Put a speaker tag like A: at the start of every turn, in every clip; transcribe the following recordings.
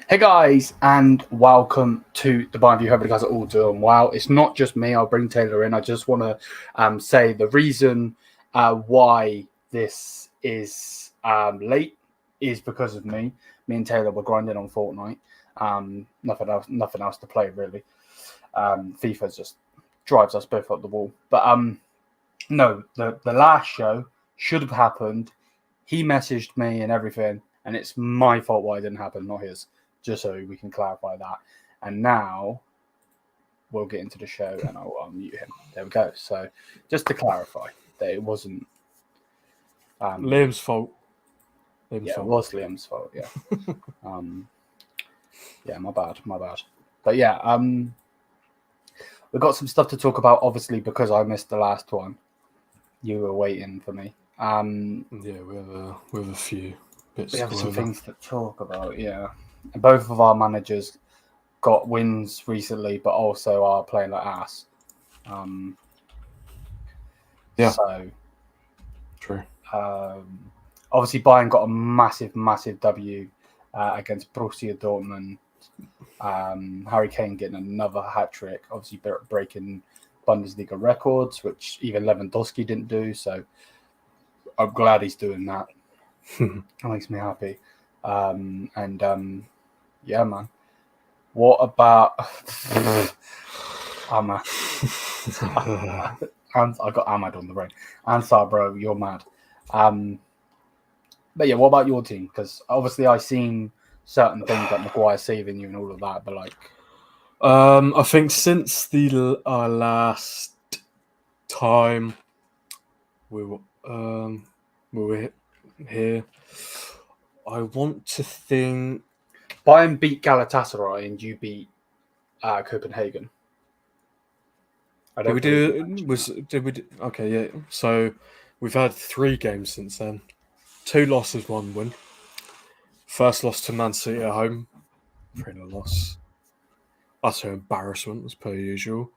A: Hey guys, and welcome to the Bayern View. Hope you guys are all doing well. It's not just me. I'll bring Taylor in. I just want to say the reason why this is late is because of me. Me and Taylor were grinding on Fortnite. Nothing else to play really. FIFA just drives us both up the wall. But no, the last show should have happened. He messaged me and everything, and it's my fault why it didn't happen, not his. Just so we can clarify that. And now we'll get into the show and I'll mute him. There we go. So just to clarify that it wasn't
B: Liam's fault.
A: It was Liam's fault. Yeah. My bad. But yeah, we've got some stuff to talk about. Obviously, because I missed the last one, you were waiting for me.
B: We have a few bits.
A: We have some things to talk about. Yeah. Both of our managers got wins recently, but also are playing like ass. So
B: true.
A: Obviously, Bayern got a massive W against Borussia Dortmund. Harry Kane getting another hat trick, obviously breaking Bundesliga records, which even Lewandowski didn't do. So I'm glad he's doing that. That makes me happy. Yeah, man. What about Ahmad? I got Ahmad on the brain. Ansar, bro, you're mad. But yeah, what about your team? Because obviously I've seen certain things like Maguire saving you and all of that, but like,
B: I think since our last time we were here, I want to think
A: Bayern beat Galatasaray and you beat Copenhagen.
B: Okay, yeah. So we've had 3 games since then. 2 losses, 1 win. First loss to Man City at home. 3-0 loss. That's an embarrassment, as per usual.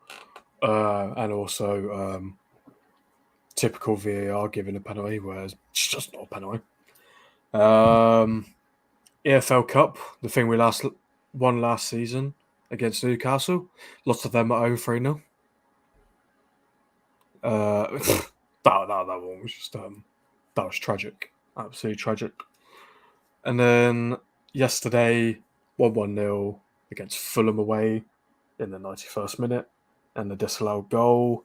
B: And also typical VAR giving a penalty, whereas it's just not a penalty. EFL Cup, the thing we won last season against Newcastle. Lots of them at home 3-0. That one was just that was tragic, absolutely tragic. And then yesterday, 1-0 against Fulham away in the 91st minute, and the disallowed goal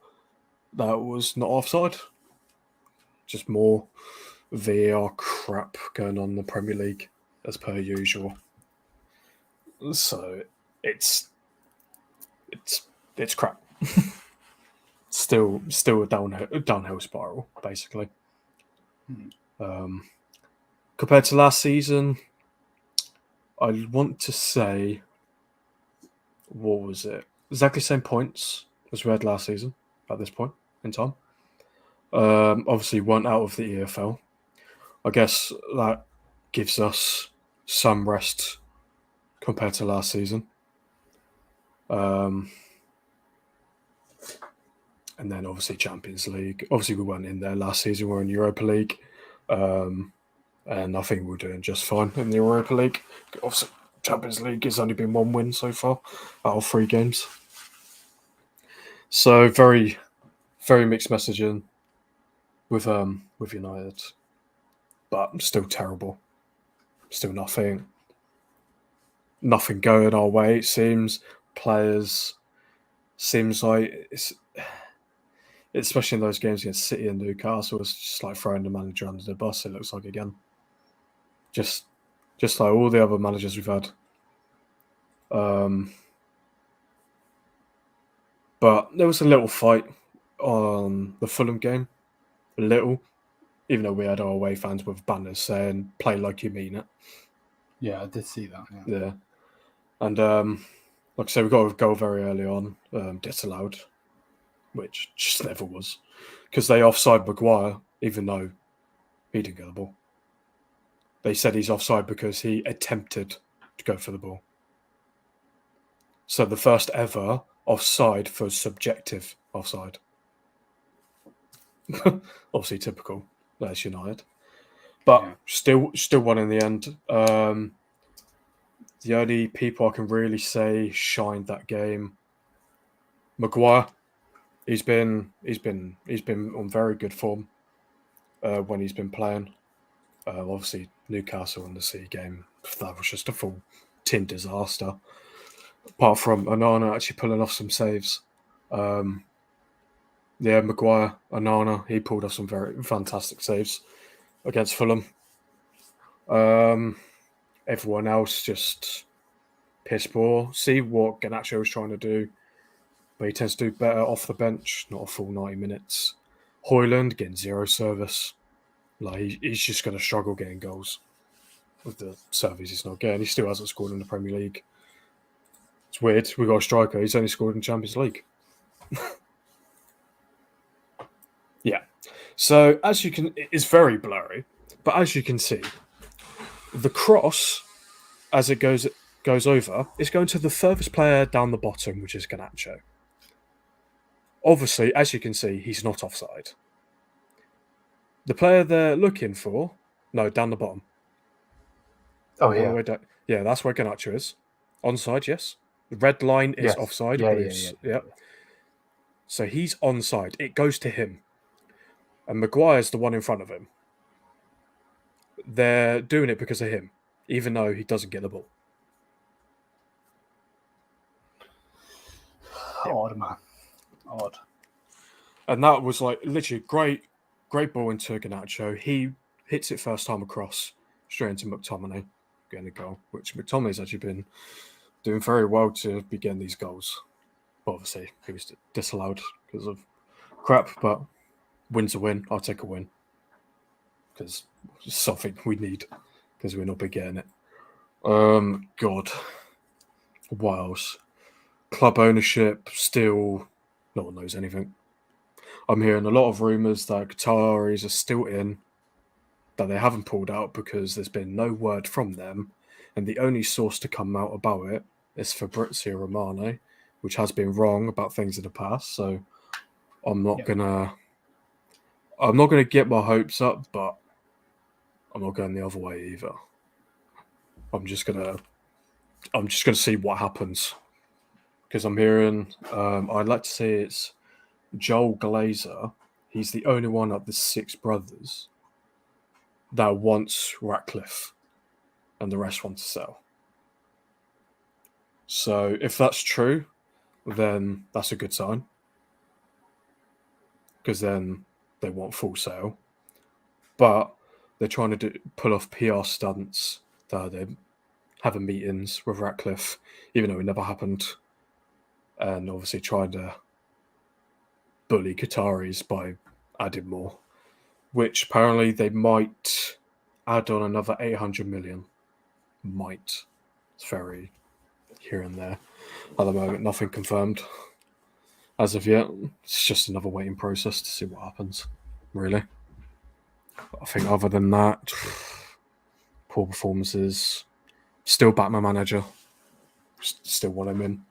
B: that was not offside. Just more VAR crap going on in the Premier League as per usual. So it's crap. Still a downhill spiral, basically. Compared to last season, I want to say, what was it? Exactly the same points as we had last season at this point in time. Obviously, weren't out of the EFL. I guess that gives us some rest compared to last season. And then obviously Champions League. Obviously, we weren't in there last season. We're in Europa League. And I think we're doing just fine in the Europa League. Obviously, Champions League has only been 1 win so far out of 3 games. So very, very mixed messaging with United, but still terrible. Still nothing going our way. It seems like it's, especially in those games against City and Newcastle, it's just like throwing the manager under the bus. It looks like again. Just like all the other managers we've had. But there was a little fight on the Fulham game. A little. Even though we had our away fans with banners saying, play like you mean it.
A: Yeah, I did see that.
B: Yeah. And like I said, we got a goal very early on, disallowed, which just never was. Because they offside Maguire, even though he didn't get the ball. They said he's offside because he attempted to go for the ball. So the first ever offside for subjective offside. Obviously typical. That's United. But still won in the end. The only people I can really say shined that game, Maguire. He's been on very good form when he's been playing. Obviously, Newcastle in the Sea game, that was just a full tin disaster. Apart from Onana actually pulling off some saves. Maguire, Onana, he pulled off some very fantastic saves against Fulham. Everyone else just piss poor. See what Garnacho was trying to do, but he tends to do better off the bench, not a full 90 minutes. Højlund getting zero service. Like he's just going to struggle getting goals with the service he's not getting. He still hasn't scored in the Premier League. It's weird. We've got a striker. He's only scored in Champions League. Yeah. So as you can, it's very blurry, but as you can see, the cross, as it goes over, is going to the furthest player down the bottom, which is Garnacho. Obviously, as you can see, he's not offside. The player they're looking for, no, down the bottom.
A: Oh, yeah.
B: Yeah, that's where Garnacho is. Onside, yes. The red line is offside. Yeah. So he's onside. It goes to him. And Maguire's the one in front of him. They're doing it because of him, even though he doesn't get the ball.
A: Odd, man. Odd.
B: And that was like literally great ball into Garnacho. He hits it first time across, straight into McTominay, getting a goal, which McTominay's actually been doing very well to be getting these goals. Obviously, he was disallowed because of crap, but win's a win. I'll take a win because it's something we need because we're not been getting it. God. What else? Club ownership, still no one knows anything. I'm hearing a lot of rumours that Qataris are still in, that they haven't pulled out because there's been no word from them, and the only source to come out about it is Fabrizio Romano, which has been wrong about things in the past. So I'm not gonna get my hopes up, but I'm not going the other way either. I'm just gonna see what happens because I'm hearing. I'd like to say it's Joel Glazer. He's the only one of the 6 brothers that wants Ratcliffe, and the rest want to sell. So if that's true, then that's a good sign because then they want full sale. But they're trying to pull off PR stunts that they're having meetings with Ratcliffe, even though it never happened, and obviously trying to bully Qataris by adding more, which apparently they might add on another 800 million. Might. It's very here and there. At the moment, nothing confirmed. As of yet, it's just another waiting process to see what happens, really. I think other than that, poor performances. Still back my manager. Still want him in.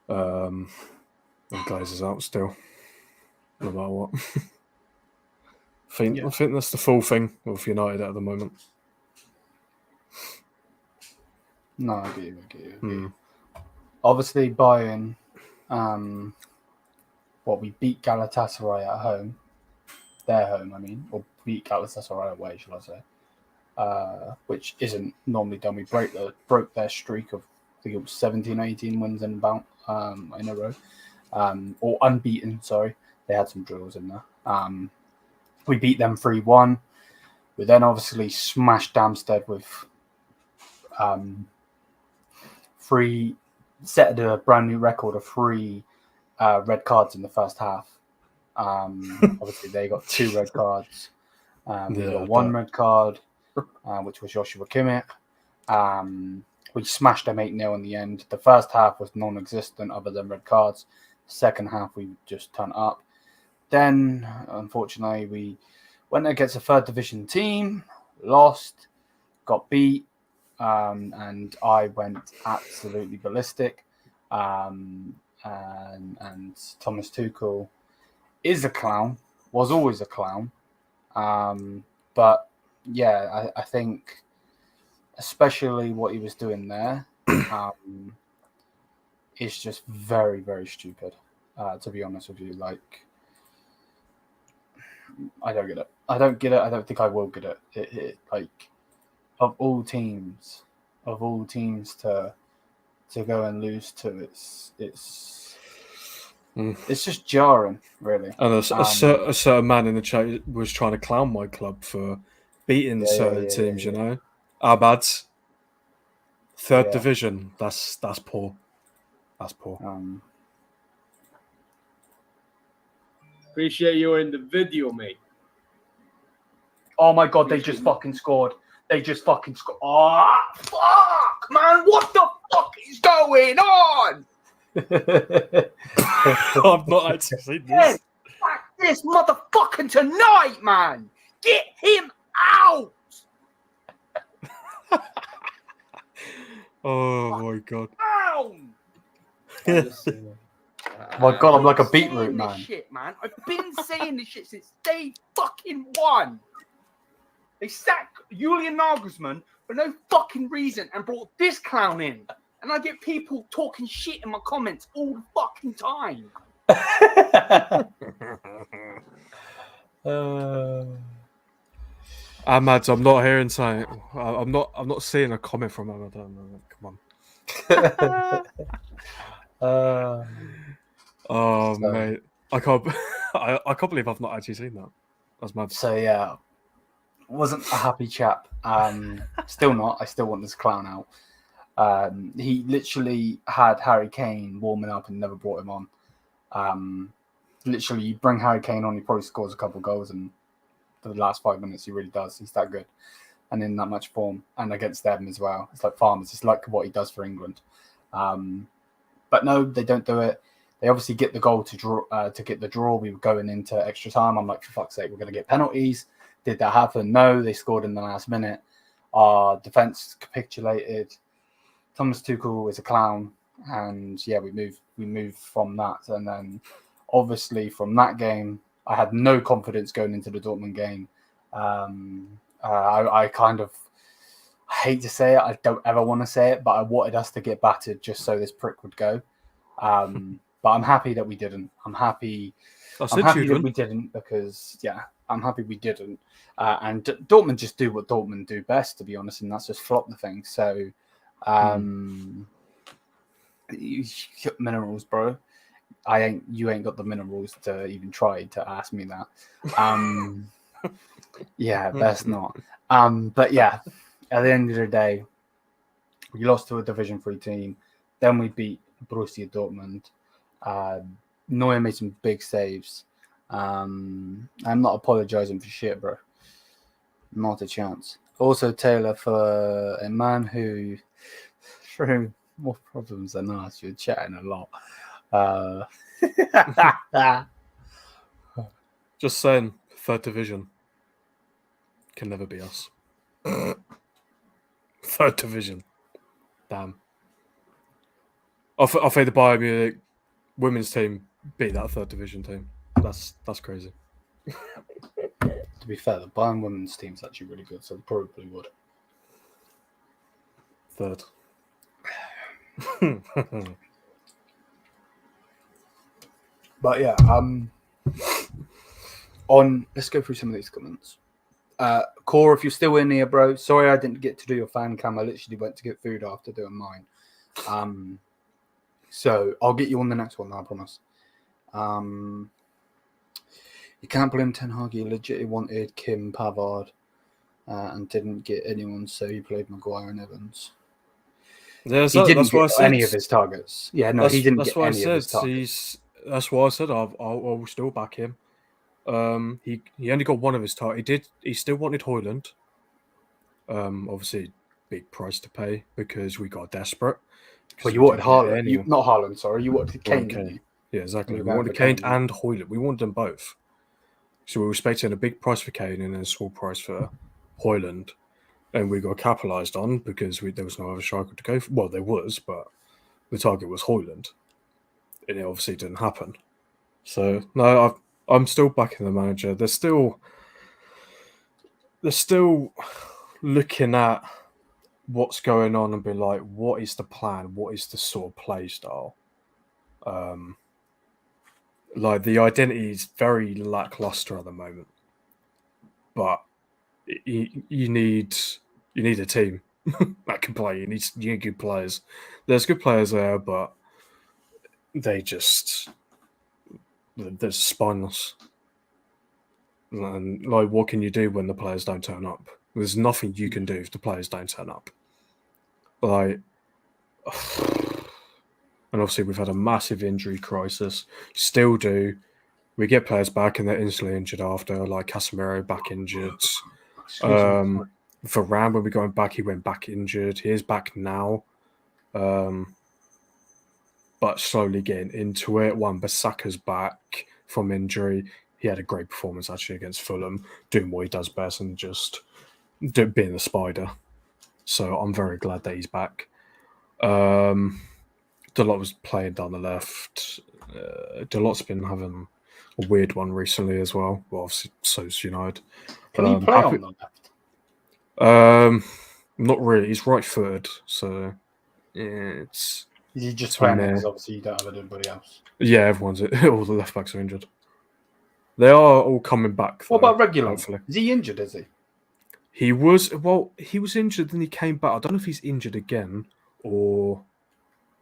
B: And Glazer's out still. No matter what. I think that's the full thing with United at the moment.
A: No, I get you. Obviously, Bayern, we beat Galatasaray at home. Their home, I mean. Or beat Galatasaray away, shall I say. Which isn't normally done. We broke their streak of, I think it was 17, 18 wins in a row. Or unbeaten, sorry. They had some drills in there. We beat them 3-1. We then obviously smashed Damstead with set a brand new record of 3 red cards in the first half. Obviously, they got 2 red cards. We got 1 red card, which was Joshua Kimmich. We smashed them 8-0 in the end. The first half was non-existent other than red cards. The second half, we just turned up. Then, unfortunately, we went against a 3rd division team, lost, got beat, and I went absolutely ballistic. And Thomas Tuchel is a clown, was always a clown. But yeah, I think especially what he was doing there, is just very, very stupid. To be honest with you, like, I don't get it. I don't get it. I don't think I will get it. Like, of all teams to go and lose to, it's just jarring, really.
B: And a certain man in the chat was trying to clown my club for beating certain teams. You know, Abad's third division. That's poor. That's poor.
C: Appreciate you in the video, mate.
A: Oh my god, they just fucking scored. Oh, fuck, man. What the fuck is going on?
B: I've not actually seen this.
A: Fuck this motherfucking tonight, man. Get him out.
B: Oh my god.
A: Down. My god, I'm like a beetroot, man. Shit, man. I've been saying this shit since day fucking one. They sacked Julian Nagelsmann for no fucking reason and brought this clown in. And I get people talking shit in my comments all the fucking time.
B: Ahmad, I'm not hearing something. I'm not seeing a comment from Ahmad. Come on. Mate, I can't believe I've not actually seen that. That's mad.
A: So yeah, wasn't a happy chap. Still not. I still want this clown out. He literally had Harry Kane warming up and never brought him on. Literally, you bring Harry Kane on, he probably scores a couple goals, and for the last 5 minutes, he really does. He's that good, and in that much form, and against them as well. It's like Farmers. It's like what he does for England. But no, they don't do it. They obviously get the goal to draw. To get the draw, we were going into extra time. I'm like, for fuck's sake, we're going to get penalties. Did that happen? No, they scored in the last minute. Our defense capitulated. Thomas Tuchel is a clown, and yeah, we move from that, and then obviously from that game, I had no confidence going into the Dortmund game. I kind of hate to say it, I don't ever want to say it, but I wanted us to get battered just so this prick would go. But I'm happy that we didn't. I'm happy that we didn't because I'm happy we didn't. And Dortmund just do what Dortmund do best, to be honest, and that's just flop the thing. So. Minerals, bro. You ain't got the minerals to even try to ask me that. Yeah, best not. But yeah, at the end of the day, we lost to a Division 3 team. Then we beat Borussia Dortmund. Neuer made some big saves. I'm not apologizing for shit, bro. Not a chance. Also, Taylor, for a man who through more problems than us, you're chatting a lot.
B: Just saying, third division can never be us. Third division. Damn. I think the Bayern Munich women's team beat that third division team. That's crazy.
A: To be fair, the Bayern women's team's actually really good, so they probably would.
B: Third.
A: But yeah, let's go through some of these comments. Core, if you're still in here, bro, sorry I didn't get to do your fan cam. I literally went to get food after doing mine. So I'll get you on the next one, I promise. You can't blame Ten Hag. He legitimately wanted Kim Pavard and didn't get anyone, so he played Maguire and Evans.
B: Yeah,
A: he didn't get any of his targets. Yeah, no, he didn't get any of his targets.
B: That's why I said I'll still back him. He only got one of his targets. He still wanted Højlund. Obviously, big price to pay because we got desperate.
A: Well, you wanted Haaland. Not Haaland, sorry. You wanted Kane.
B: Yeah, exactly. We wanted Kane and Højlund. We wanted them both. So we were expecting a big price for Kane and a small price for Højlund. And we got capitalised on because there was no other striker to go for. Well, there was, but the target was Højlund. And it obviously didn't happen. So, no, I'm still backing the manager. They're still looking at what's going on and be like, what is the plan? What is the sort of play style? Like the identity is very lackluster at the moment, but you need a team that can play. You need good players. There's good players there, but they're spineless. And like, what can you do when the players don't turn up? There's nothing you can do if the players don't turn up. Like, and obviously we've had a massive injury crisis. Still do. We get players back and they're instantly injured after, like Casemiro back injured. Varane, when we got him back, he went back injured. He is back now. But slowly getting into it. Wan-Bissaka's back from injury. He had a great performance actually against Fulham, doing what he does best and just being a spider. So I'm very glad that he's back. Delot was playing down the left. Delot's been having a weird one recently as well. Well, obviously, so's United.
A: Can he play on the left?
B: Not really. He's right-footed, so yeah, it's.
A: Is he just playing because obviously you don't have anybody else?
B: Yeah, all the left backs are injured. They are all coming back. Though,
A: what about Regular?
B: Hopefully.
A: Is he injured? Is he?
B: He was injured, then he came back. I don't know if he's injured again or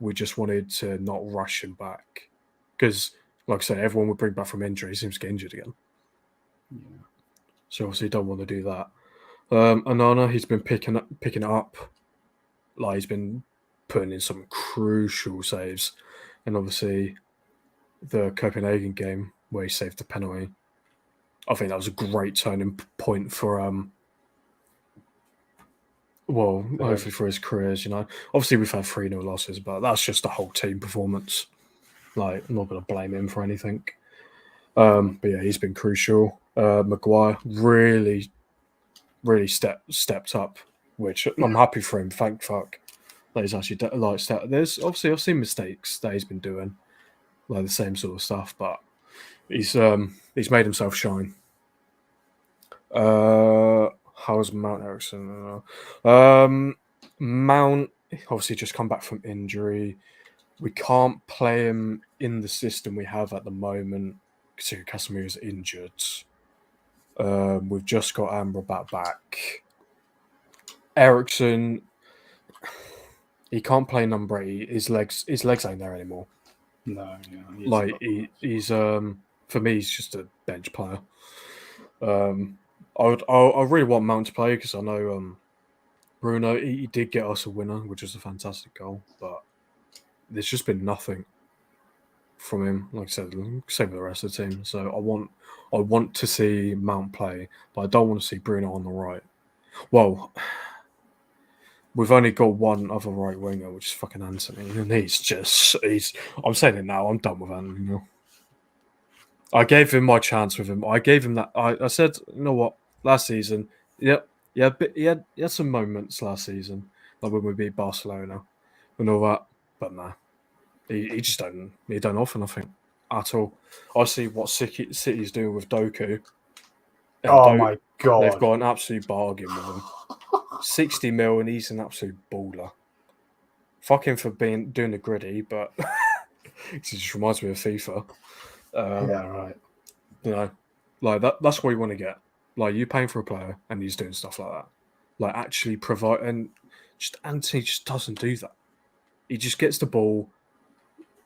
B: we just wanted to not rush him back because, like I said, everyone would bring back from injury. He seems to get injured again.
A: Yeah.
B: So obviously, you don't want to do that. Anana, he's been picking it up. Like he's been putting in some crucial saves, and obviously, the Copenhagen game where he saved the penalty. I think that was a great turning point for hopefully for his careers, Obviously, we've had 3-0 losses, but that's just a whole team performance. Like, I'm not going to blame him for anything. But yeah, he's been crucial. Maguire really, really stepped up, which I'm happy for him. Thank fuck that he's actually There's obviously I've seen mistakes that he's been doing, like the same sort of stuff, but he's made himself shine. How's Mount Ericsson? Mount obviously just come back from injury. We can't play him in the system we have at the moment because Casemiro is injured. We've just got Amrabat back. Ericsson, he can't play number 8. His legs ain't there anymore.
A: No,
B: he's for me, he's just a bench player. I really want Mount to play because I know Bruno, he did get us a winner, which was a fantastic goal, but there's just been nothing from him. Like I said, same with the rest of the team. So I want to see Mount play, but I don't want to see Bruno on the right. Well, we've only got one other right winger, which is fucking Anthony, and I'm saying it now, I'm done with Anthony. I gave him my chance with him. I gave him that. I said, you know what? Last season, but he had some moments last season, like when we beat Barcelona and all that. But nah, he just don't offer nothing at all. I see what City's doing with Doku.
A: My god,
B: they've got an absolute bargain with him. 60 mil, and he's an absolute baller. Fuck him for doing the gritty, but it just reminds me of FIFA.
A: Yeah, right.
B: Like that's what you want to get. Like, you paying for a player and he's doing stuff like that. Like, actually provide, and just Anthony just doesn't do that. He just gets the ball,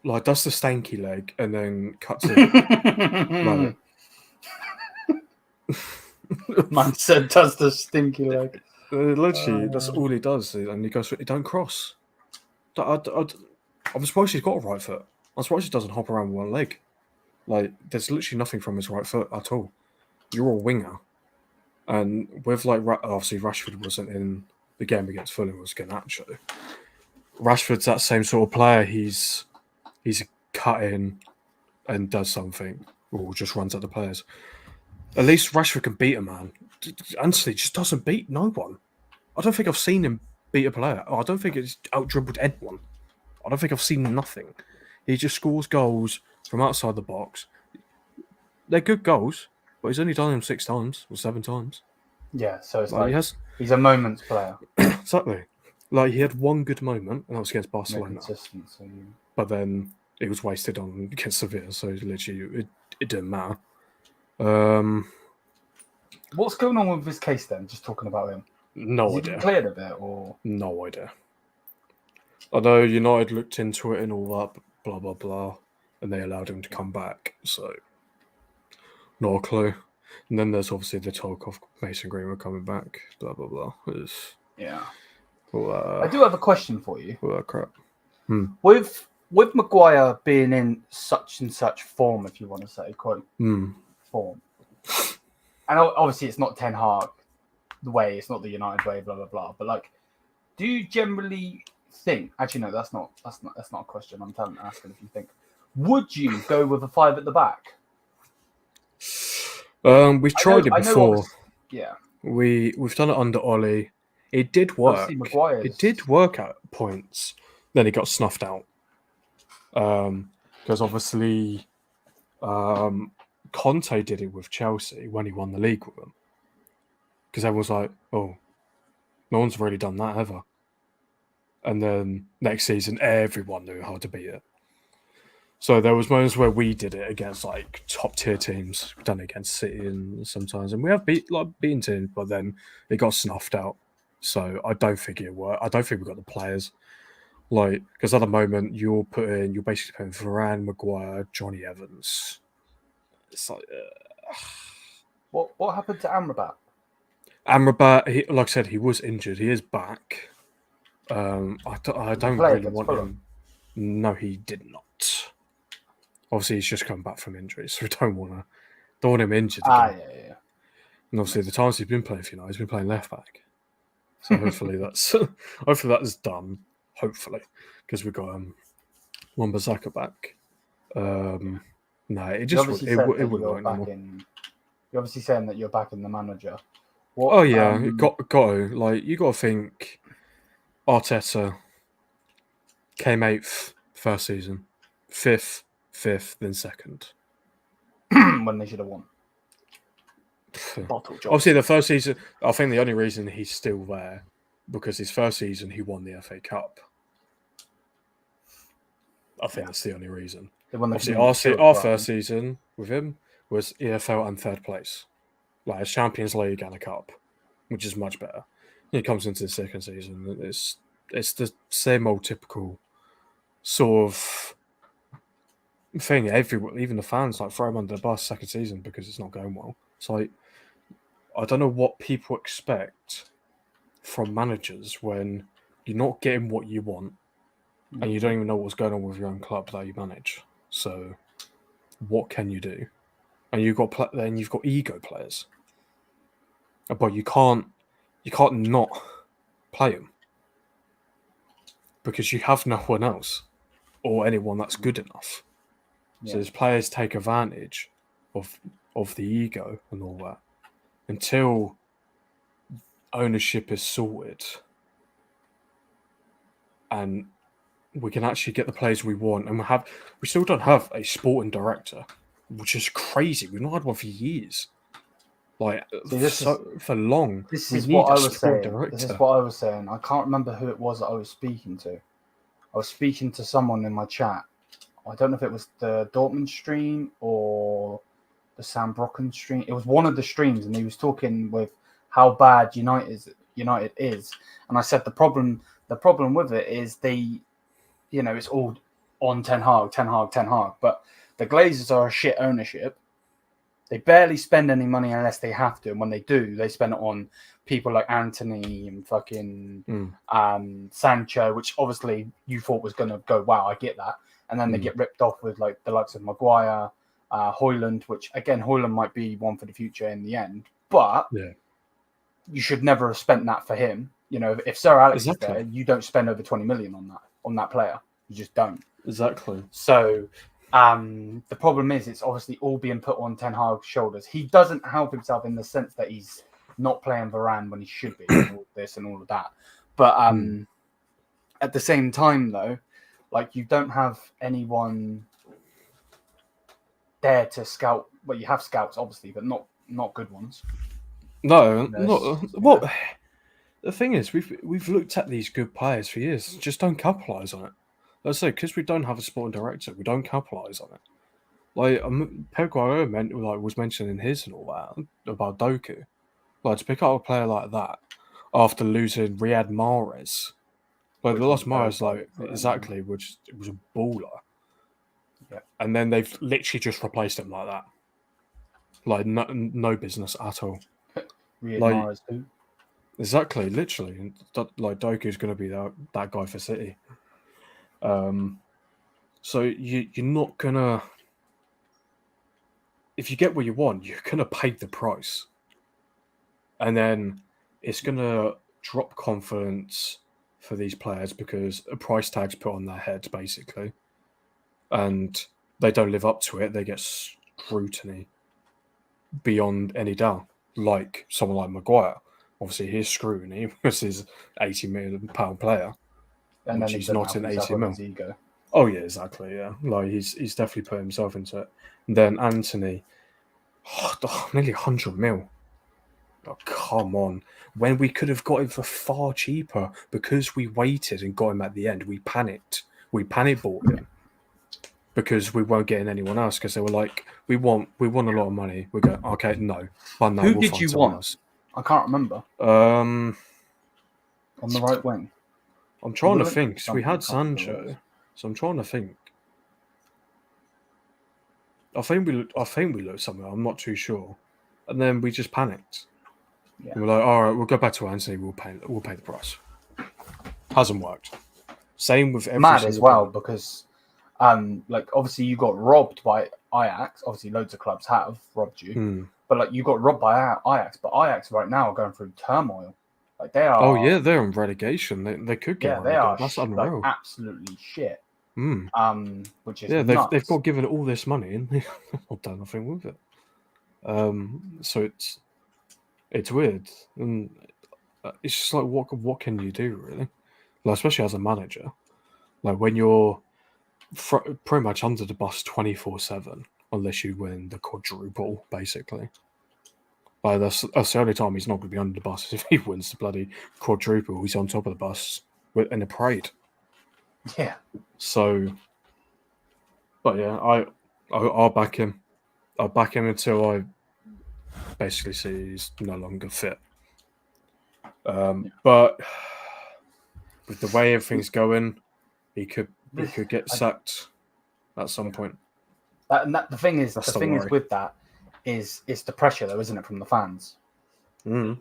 B: like does the stanky leg, and then cuts it.
A: Man said does the stinky leg.
B: Literally, that's all he does, and he goes, he don't cross. I'm surprised he's got a right foot. I'm surprised he doesn't hop around with one leg. Like, there's literally nothing from his right foot at all. You're a winger. And with, like, obviously Rashford wasn't in the game against Fulham, was Garnacho. Rashford's that same sort of player. He's cut in and does something, or just runs at the players. At least Rashford can beat a man. Anthony just doesn't beat no one. I don't think I've seen him beat a player. I don't think it's out-dribbled anyone. I don't think I've seen nothing. He just scores goals from outside the box. They're good goals, but he's only done them 6 times or 7 times.
A: Yeah, so it's
B: like
A: he's a moments player.
B: Exactly. Like, he had one good moment, and that was against
A: No
B: Barcelona.
A: consistency.
B: But then it was wasted on against Sevilla, so literally it didn't matter.
A: What's going on with his case then? Just talking about him.
B: No
A: Has he
B: idea.
A: been cleared of it, or
B: No idea. I know United looked into it and all that, blah, blah, blah, and they allowed him to come back, so not a clue. And then there's obviously the talk of Mason Greenwood coming back, blah, blah, blah.
A: yeah?
B: All,
A: I do have a question for you.
B: all that crap.
A: With Maguire being in such and such form, if you want to say, quote, form. And obviously it's not Ten Hag the way, it's not the United way, blah, blah, blah. But, like, do you generally think... Actually, no, that's not a question. I'm asking if you think. Would you go with a 5 at the back?
B: We've tried it before.
A: Yeah.
B: We've done it under Ollie. It did work. It did work at points. Then it got snuffed out. Because obviously Conte did it with Chelsea when he won the league with them. Because everyone's like, oh, no one's really done that ever. And then next season, everyone knew how to beat it. So there was moments where we did it against like top tier teams. We've done it against City and sometimes, and we have beaten teams, but then it got snuffed out. So I don't think it worked. I don't think we got the players. Like, because at the moment you're basically putting Varane, Maguire, Johnny Evans. It's like,
A: What happened to Amrabat?
B: Amrabat, like I said, he was injured. He is back. I don't really want him. No, he did not. Obviously, he's just come back from injury, so we don't want him injured again.
A: Yeah.
B: And obviously, the times he's been playing for United, he's been playing left back. So hopefully that's done. Hopefully, because we've got Wan-Bissaka back. No, it just it wouldn't work anymore.
A: You're obviously saying that you're back in the manager.
B: You got to like you got to think. Arteta came 8th first season, 5th, then 2nd.
A: When they should have won.
B: Obviously, the first season, I think the only reason he's still there because his first season he won the FA Cup. I think that's the only reason. Obviously, our first season with him was EFL and 3rd place, like a Champions League and a Cup, which is much better. He comes into the 2nd season. It's the same old typical sort of thing. Even the fans like throw him under the bus 2nd season because it's not going well. It's like I don't know what people expect from managers when you're not getting what you want and you don't even know what's going on with your own club that you manage. So what can you do? And you've got ego players, but you can't not play them because you have no one else or anyone that's good enough. So these players take advantage of the ego and all that until ownership is sorted and we can actually get the players we want. And we still don't have a sporting director, which is crazy. We've not had one for years. Like for long.
A: This is what I was saying. This is what I was saying. I can't remember who it was that I was speaking to. I was speaking to someone in my chat. I don't know if it was the Dortmund stream or the Sam Brocken stream. It was one of the streams, and he was talking with how bad United is. And I said the problem with it is it's all on Ten Hag. But the Glazers are a shit ownership. They barely spend any money unless they have to. And when they do, they spend it on people like Anthony and fucking Sancho, which obviously you thought was going to go, wow, I get that. And then they get ripped off with like the likes of Maguire, Højlund, which again, Højlund might be one for the future in the end. But you should never have spent that for him. You know, if Sir Alex is there, you don't spend over 20 million on that player. You just don't.
B: Exactly.
A: So... the problem is it's obviously all being put on Ten Hag's shoulders. He doesn't help himself in the sense that he's not playing Varane when he should be, and all this and all of that. But at the same time, though, like you don't have anyone there to scout. Well, you have scouts, obviously, but not good ones.
B: No, not what. The thing is, we've looked at these good players for years, just don't capitalise on it. Let's say because we don't have a sporting director, we don't capitalise on it. Like Pep Guardiola was mentioning his and all that about Doku. Like to pick up a player like that after losing Riyad Mahrez. Like the last Mahrez, like exactly, which it was a baller.
A: Yeah.
B: And then they've literally just replaced him like that. Like no business at all.
A: Riyad
B: Like
A: Mahrez too.
B: exactly, literally, and like Doku's going to be that guy for City. So you're not gonna, if you get what you want, you're gonna pay the price, and then it's gonna drop confidence for these players because a price tag's put on their heads basically, and they don't live up to it. They get scrutiny beyond any doubt. Like someone like Maguire, obviously his scrutiny because he's £80 million player,
A: And
B: which
A: then
B: he's not in 80 mil.
A: His ego.
B: Oh yeah, exactly. Yeah, like he's definitely put himself into it. And then Anthony, nearly 100 mil. Oh, come on. When we could have got him for far cheaper because we waited and got him at the end, we panicked. We panic bought him because we weren't getting anyone else because they were like, we want a lot of money. We go, okay, no. Well, no,
A: Who
B: we'll
A: did
B: find
A: you
B: someone
A: want?
B: else.
A: I can't remember.
B: On
A: the right wing.
B: I'm trying to think. So we had Sancho, so I'm trying to think. I think we looked somewhere. I'm not too sure, and then we just panicked.
A: Yeah.
B: And we're like, all right, we'll go back to Anthony. We'll pay the price. Hasn't worked. Same with every
A: mad as well
B: player.
A: because, like obviously you got robbed by Ajax. Obviously, loads of clubs have robbed you, but like you got robbed by Ajax. But Ajax right now are going through turmoil. Like they are.
B: Oh yeah, they're in relegation. They could get
A: they are.
B: That's unreal.
A: Like, absolutely shit. Which is
B: they've got given all this money and they've not done nothing with it. So it's weird, and it's just like what can you do really? Like especially as a manager, like when you're pretty much under the bus 24/7, unless you win the quadruple, basically. Like that's the only time he's not going to be under the bus is if he wins the bloody quadruple. He's on top of the bus in a parade.
A: Yeah.
B: So, but yeah, I'll back him. I'll back him until I basically see he's no longer fit. But with the way everything's going, he could get sacked at some point.
A: The thing is with that is the pressure though, isn't it, from the fans?
B: Yeah,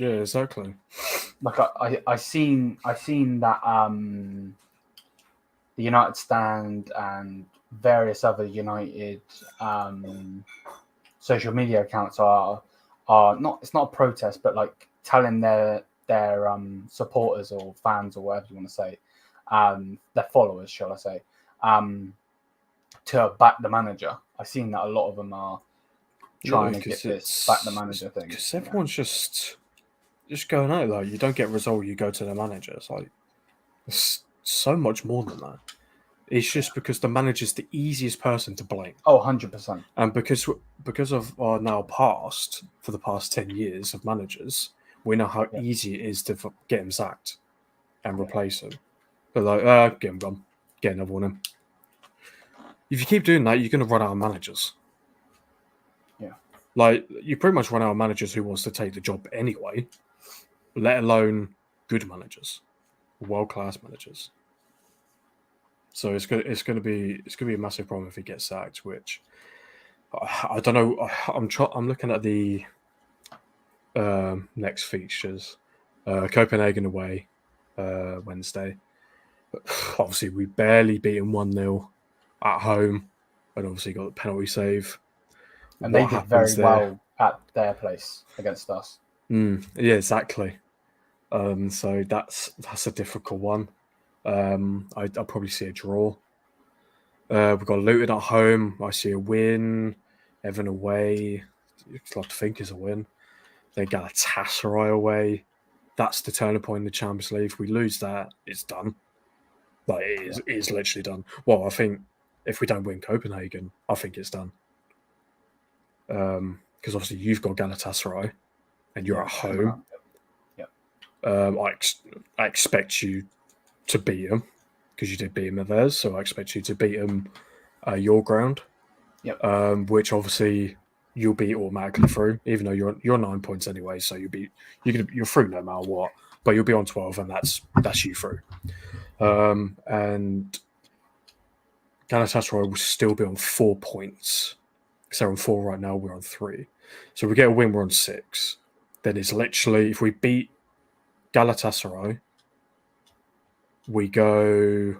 B: exactly.
A: Like I seen that the United Stand and various other United social media accounts are not, it's not a protest, but like telling their supporters or fans or whatever you want to say, their followers, shall I say, to back the manager. I've seen that a lot of them are trying to get this back the manager thing.
B: Because everyone's just going out. Like you don't get a result, you go to the manager. It's like it's so much more than that. It's just because the manager's the easiest person to blame.
A: Oh, 100%.
B: And because of our now past, for the past 10 years of managers, we know how easy it is to get him sacked and replace him. But like, get him gone. Get another one in. If you keep doing that, you're going to run out of managers.
A: Yeah.
B: Like, you pretty much run out of managers who wants to take the job anyway, let alone good managers, world-class managers. So it's going to be a massive problem if he gets sacked. Which I don't know. I'm looking at the next fixtures. Copenhagen away Wednesday. Obviously, we barely beat them 1-0 at home, and obviously got the penalty save.
A: And they did very well at their place against us.
B: Yeah, exactly. So that's a difficult one. I'll probably see a draw. We've got Luton at home. I see a win. Everton away. I'd like to think is a win. Then Galatasaray away. That's the turning point in the Champions League. If we lose that, it's done. Like it is literally done. Well, I think if we don't win Copenhagen, I think it's done. Because obviously you've got Galatasaray and you're at home. I expect you to beat them because you did beat them at theirs, so I expect you to beat them your ground.
A: Yep.
B: Which obviously you'll be automatically through, even though you're 9 points anyway, so you're through no matter what. But you'll be on 12, and that's you through. And Galatasaray will still be on 4 points. Because they're on 4 right now, we're on 3. So if we get a win, we're on 6. Then it's literally, if we beat Galatasaray, we go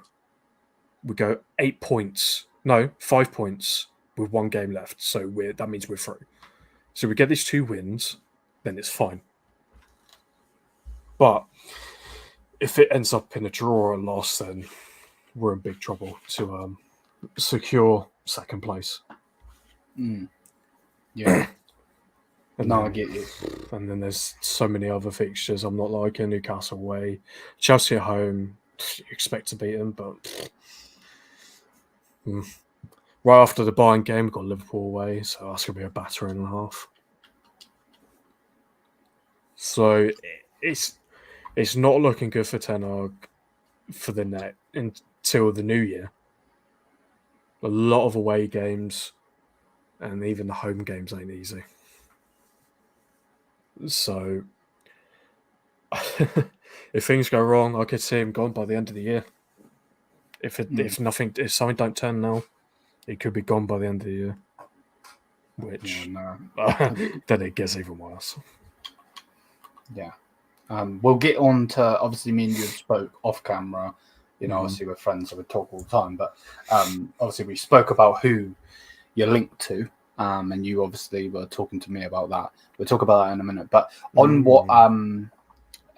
B: 8 points. No, 5 points with 1 game left. So that means we're through. So we get these 2 wins, then it's fine. But if it ends up in a draw or a loss, then we're in big trouble to secure second place.
A: Yeah. I get you.
B: And then there's so many other fixtures I'm not liking. Newcastle away, Chelsea at home. You expect to beat them, but right after the Bayern game, we've got Liverpool away, so that's going to be a battering and a half. So it's not looking good for Ten Hag for the net until the new year. A lot of away games, and even the home games ain't easy. So if things go wrong, I could see him gone by the end of the year. If something don't turn now, it could be gone by the end of the year. Which then it gets even worse.
A: Yeah. We'll get on to, obviously me and you spoke off camera, obviously we're friends, so we talk all the time, but obviously we spoke about who you're linked to, and you obviously were talking to me about that. We'll talk about that in a minute, but on what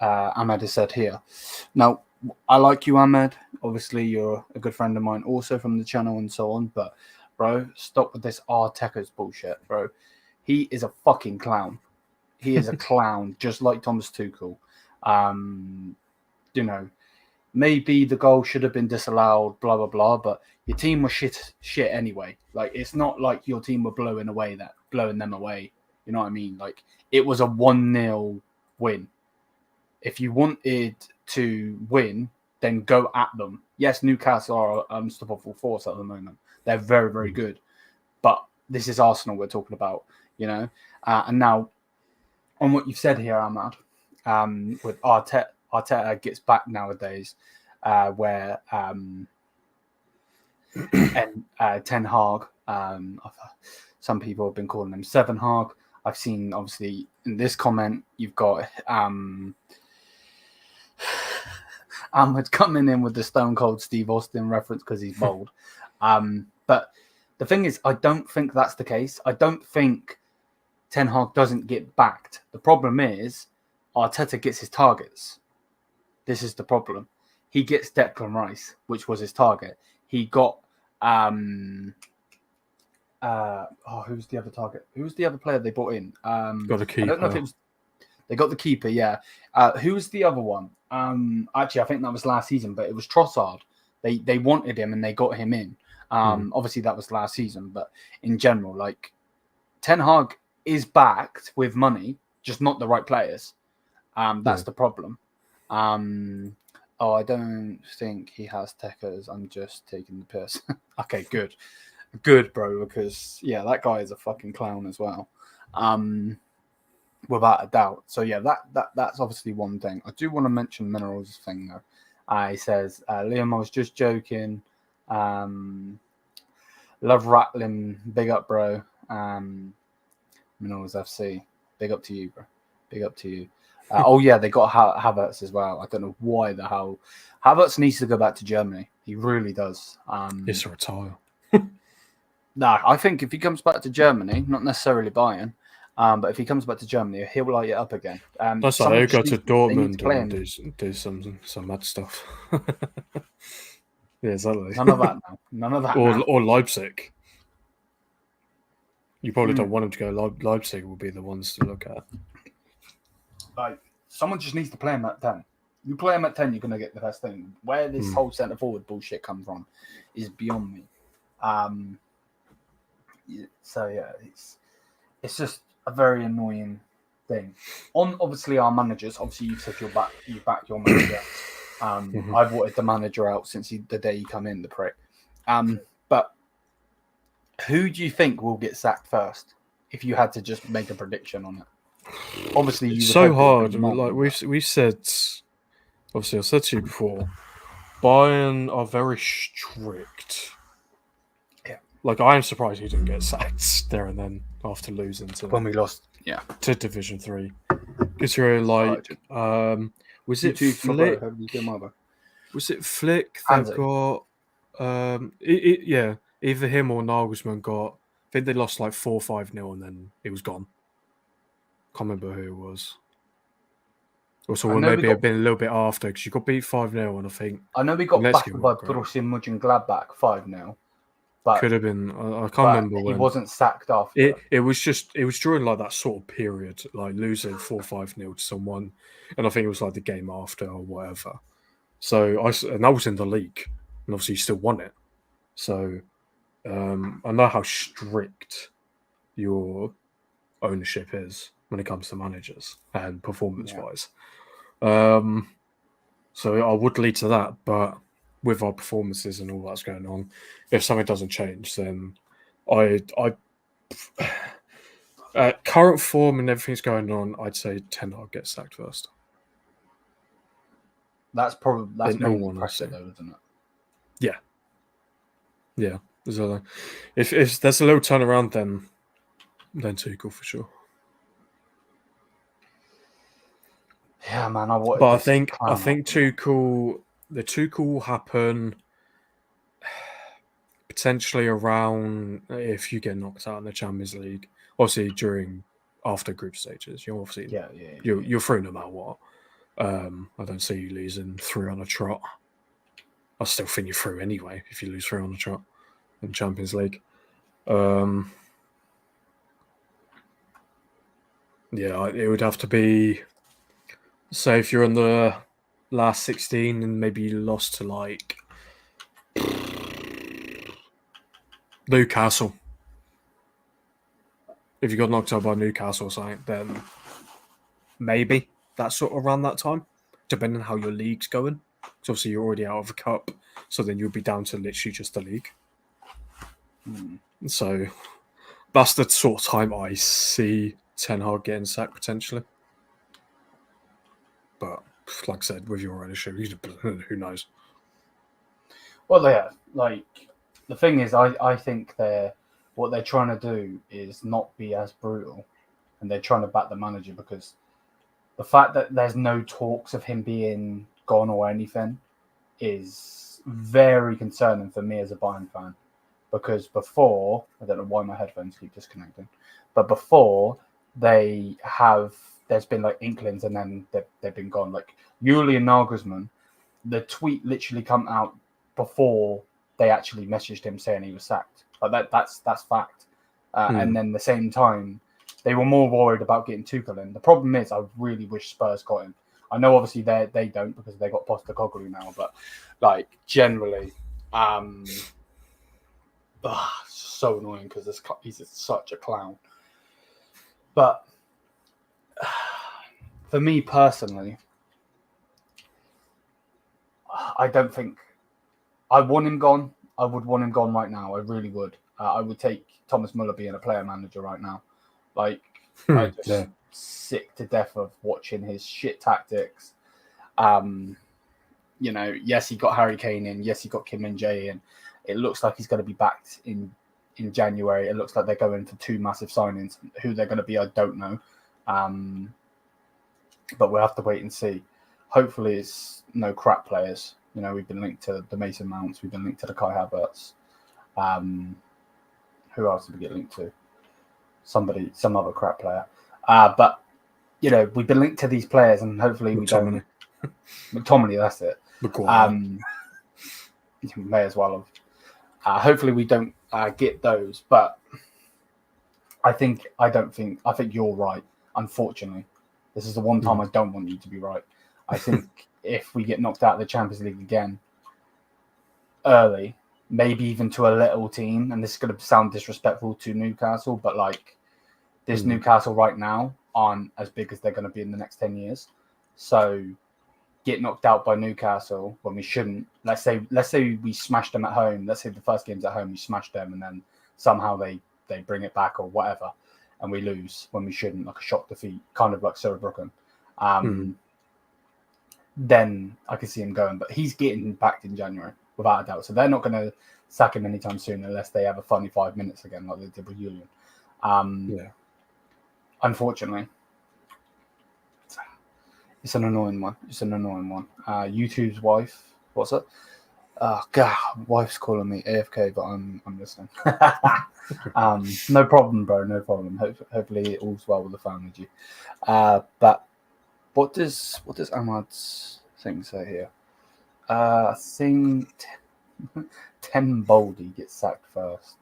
A: Ahmed has said here. Now, I like you, Ahmed. Obviously, you're a good friend of mine also from the channel and so on, but bro, stop with this Arteta's bullshit, bro. He is a fucking clown. He is a clown, just like Thomas Tuchel. Maybe the goal should have been disallowed, blah, blah, blah, but your team was shit anyway. Like, it's not like your team were blowing them away. You know what I mean? Like, it was a 1-0 win. If you wanted to win, then go at them. Yes, Newcastle are an unstoppable force at the moment. They're very, very good. But this is Arsenal we're talking about, And now, on what you've said here, Ahmad, with Arteta gets back nowadays, where and Ten Hag, some people have been calling him Seven Hag. I've seen, obviously, in this comment, you've got Ahmed coming in with the Stone Cold Steve Austin reference because he's bold. But the thing is, I don't think that's the case. I don't think Ten Hag doesn't get backed. The problem is Arteta gets his targets. This is the problem. He gets Declan Rice, which was his target. He got who's the other target? Who's the other player they brought in?
B: Got the keeper.
A: I don't know if it was. They got the keeper, yeah. Who's the other one? Actually, I think that was last season, but it was Trossard. They wanted him and they got him in. Obviously, that was last season, but in general, like, Ten Hag is backed with money, just not the right players. That's the problem. I don't think he has techers. I'm just taking the piss. Okay, good, bro. Because that guy is a fucking clown as well, without a doubt. So that's obviously one thing. I do want to mention Minerals' thing though. He says, Liam, I was just joking. Love rattling. Big up, bro. Minerals FC. Big up to you, bro. Big up to you. They got Havertz as well. I don't know why the hell. Havertz needs to go back to Germany. He really does.
B: He's to retire.
A: Nah, I think if he comes back to Germany, not necessarily Bayern, but if he comes back to Germany, he'll light it up again.
B: That's like they go to Dortmund and do some mad stuff. Yeah, exactly.
A: None of that now. None of that.
B: Or Leipzig. You probably don't want him to go. Leipzig will be the ones to look at.
A: Like, someone just needs to play him at 10. You play him at 10, you're going to get the best thing. Where this whole centre forward bullshit comes from is beyond me. It's just a very annoying thing. On obviously our managers, obviously you said you back your manager. I've wanted the manager out since the day he come in, the prick. But who do you think will get sacked first? If you had to just make a prediction on it, obviously
B: It's
A: you would
B: so
A: hope
B: hard.
A: it would be
B: Like
A: Montman,
B: we said, obviously I said to you before, Bayern are very strict.
A: Yeah.
B: Like I am surprised he didn't get sacked there and then after losing to
A: when we lost. Yeah.
B: to Division 3. Because you're like, was it Flick? Was it Flick that
A: Hansi.
B: got? Yeah, either him or Nagelsmann got. I think they lost like 4-5-0 and then it was gone. Can't remember who it was. Also, maybe it'd been a little bit after because you got beat 5-0 and I think.
A: I know we got battered by Borussia Mönchengladbach 5-0. But
B: could have been. I can't remember when.
A: He wasn't sacked after.
B: It was during like that sort of period, like losing 4-5-0 to someone, and I think it was like the game after or whatever. So and that was in the league, and obviously you still won it. So I know how strict your ownership is when it comes to managers and performance-wise. So I would lead to that, but with our performances and all that's going on, if something doesn't change, then current form and everything's going on, I'd say Ten Hag gets sacked first.
A: That's mainly pressure, though, isn't it?
B: Yeah. If there's a little turnaround, then Tuchel for sure.
A: Yeah, man.
B: But I think Tuchel will happen potentially around if you get knocked out in the Champions League. Obviously after group stages, you're obviously you're through no matter what. I don't see you losing 3 on a trot. I still think you're through anyway if you lose 3 on a trot in Champions League. It would have to be. Say if you're in the last 16 and maybe you lost to like Newcastle. If you got knocked out by Newcastle or something, then maybe that's sort of around that time, depending on how your league's going. So obviously you're already out of the cup, so then you'll be down to literally just the league. So that's the sort of time I see Ten Hag getting sacked potentially. But like I said, with your ownership, who knows?
A: Well, the thing is, I think what they're trying to do is not be as brutal, and they're trying to back the manager because the fact that there's no talks of him being gone or anything is very concerning for me as a Bayern fan. Because before, I don't know why my headphones keep disconnecting, but before there's been like inklings and then they've been gone. Like Julian Nagelsmann, the tweet literally come out before they actually messaged him saying he was sacked. Like that's fact. And then the same time, they were more worried about getting Tuchel in. The problem is, I really wish Spurs got him. I know obviously they don't because they got Postecoglou now, but like generally, so annoying because he's such a clown. But for me personally, I don't think I want him gone. I would want him gone right now. I really would. I would take Thomas Muller being a player manager right now. Like, I'm just sick to death of watching his shit tactics. Yes, he got Harry Kane in. Yes, he got Kim Min-jae in. It looks like he's going to be backed in January. It looks like they're going for 2 massive signings. Who they're going to be, I don't know. But we'll have to wait and see. Hopefully it's no crap players. We've been linked to the Mason Mounts. We've been linked to the Kai Havertz. Who else did we get linked to? Some other crap player. But, we've been linked to these players and hopefully we don't... McTominay, that's it. May as well have. Hopefully we don't get those. But I think you're right, unfortunately. This is the one time I don't want you to be right. I think if we get knocked out of the Champions League again early, maybe even to a little team, and this is going to sound disrespectful to Newcastle, but like this Newcastle right now, aren't as big as they're going to be in the next 10 years. So get knocked out by Newcastle when we shouldn't. Let's say we smashed them at home. Let's say the first game's at home, we smashed them, and then somehow they bring it back or whatever, and we lose when we shouldn't, like a shock defeat, kind of like Saarbrücken. Then I can see him going, but he's getting backed in January without a doubt. So they're not going to sack him anytime soon unless they have a funny 5 minutes again, like they did with Julian. Unfortunately, it's an annoying one. YouTube's wife, what's it? Oh God, wife's calling me AFK, but I'm listening. No problem, bro. No problem. Hopefully all's well with the family. But what does Ahmad's thing say here? I think Ten Boldy gets sacked first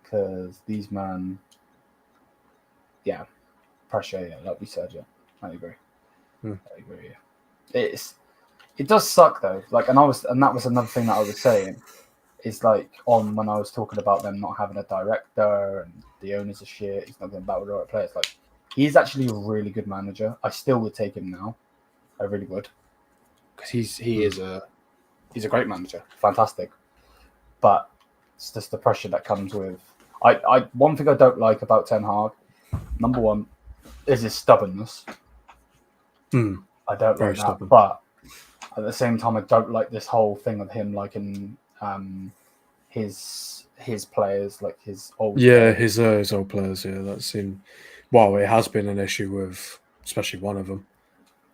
A: because these man, pressure. Yeah, like we said. Yeah, I agree. I agree. Yeah. It does suck though. Like, and that was another thing that I was saying. Is like when I was talking about them not having a director and the owners are shit. He's not going to battle the right players. Like, he's actually a really good manager. I still would take him now. I really would, because he's a great manager, fantastic. But it's just the pressure that comes with. One thing I don't like about Ten Hag, number one, is his stubbornness. I don't like that, stubborn. But at the same time, I don't like this whole thing of him liking his players, like his old
B: players. His old players. Yeah, that's been it has been an issue with especially one of them,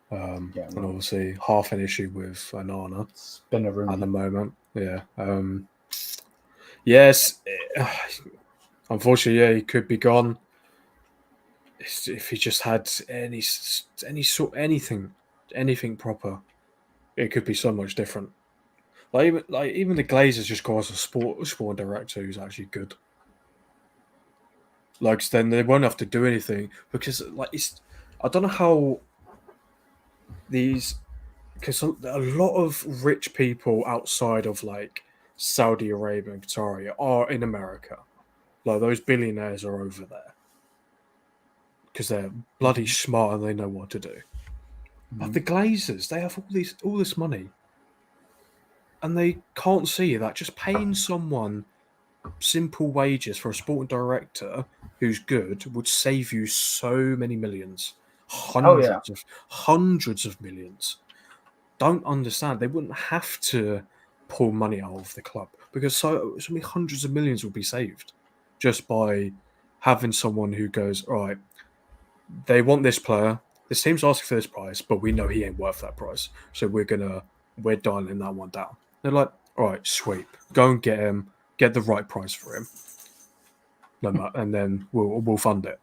B: and obviously half an issue with Onana.
A: It's been a rumor
B: at the moment. Yeah. Yes. Unfortunately, he could be gone. If he just had anything proper, it could be so much different. Even the Glazers just go as a sport director who's actually good. Then they won't have to do anything because I don't know how because a lot of rich people outside of Saudi Arabia and Qatar are in America. Those billionaires are over there because they're bloody smart and they know what to do. But the Glazers, they have all this money, and they can't see that just paying someone simple wages for a sporting director who's good would save you so many millions, hundreds of millions. Don't understand. They wouldn't have to pull money out of the club because so many hundreds of millions would be saved just by having someone who goes, all right, they want this player. This team's asking for this price, but we know he ain't worth that price. So we're dialing that one down. They're like, all right, sweet. Go and get him, get the right price for him. And then we'll fund it.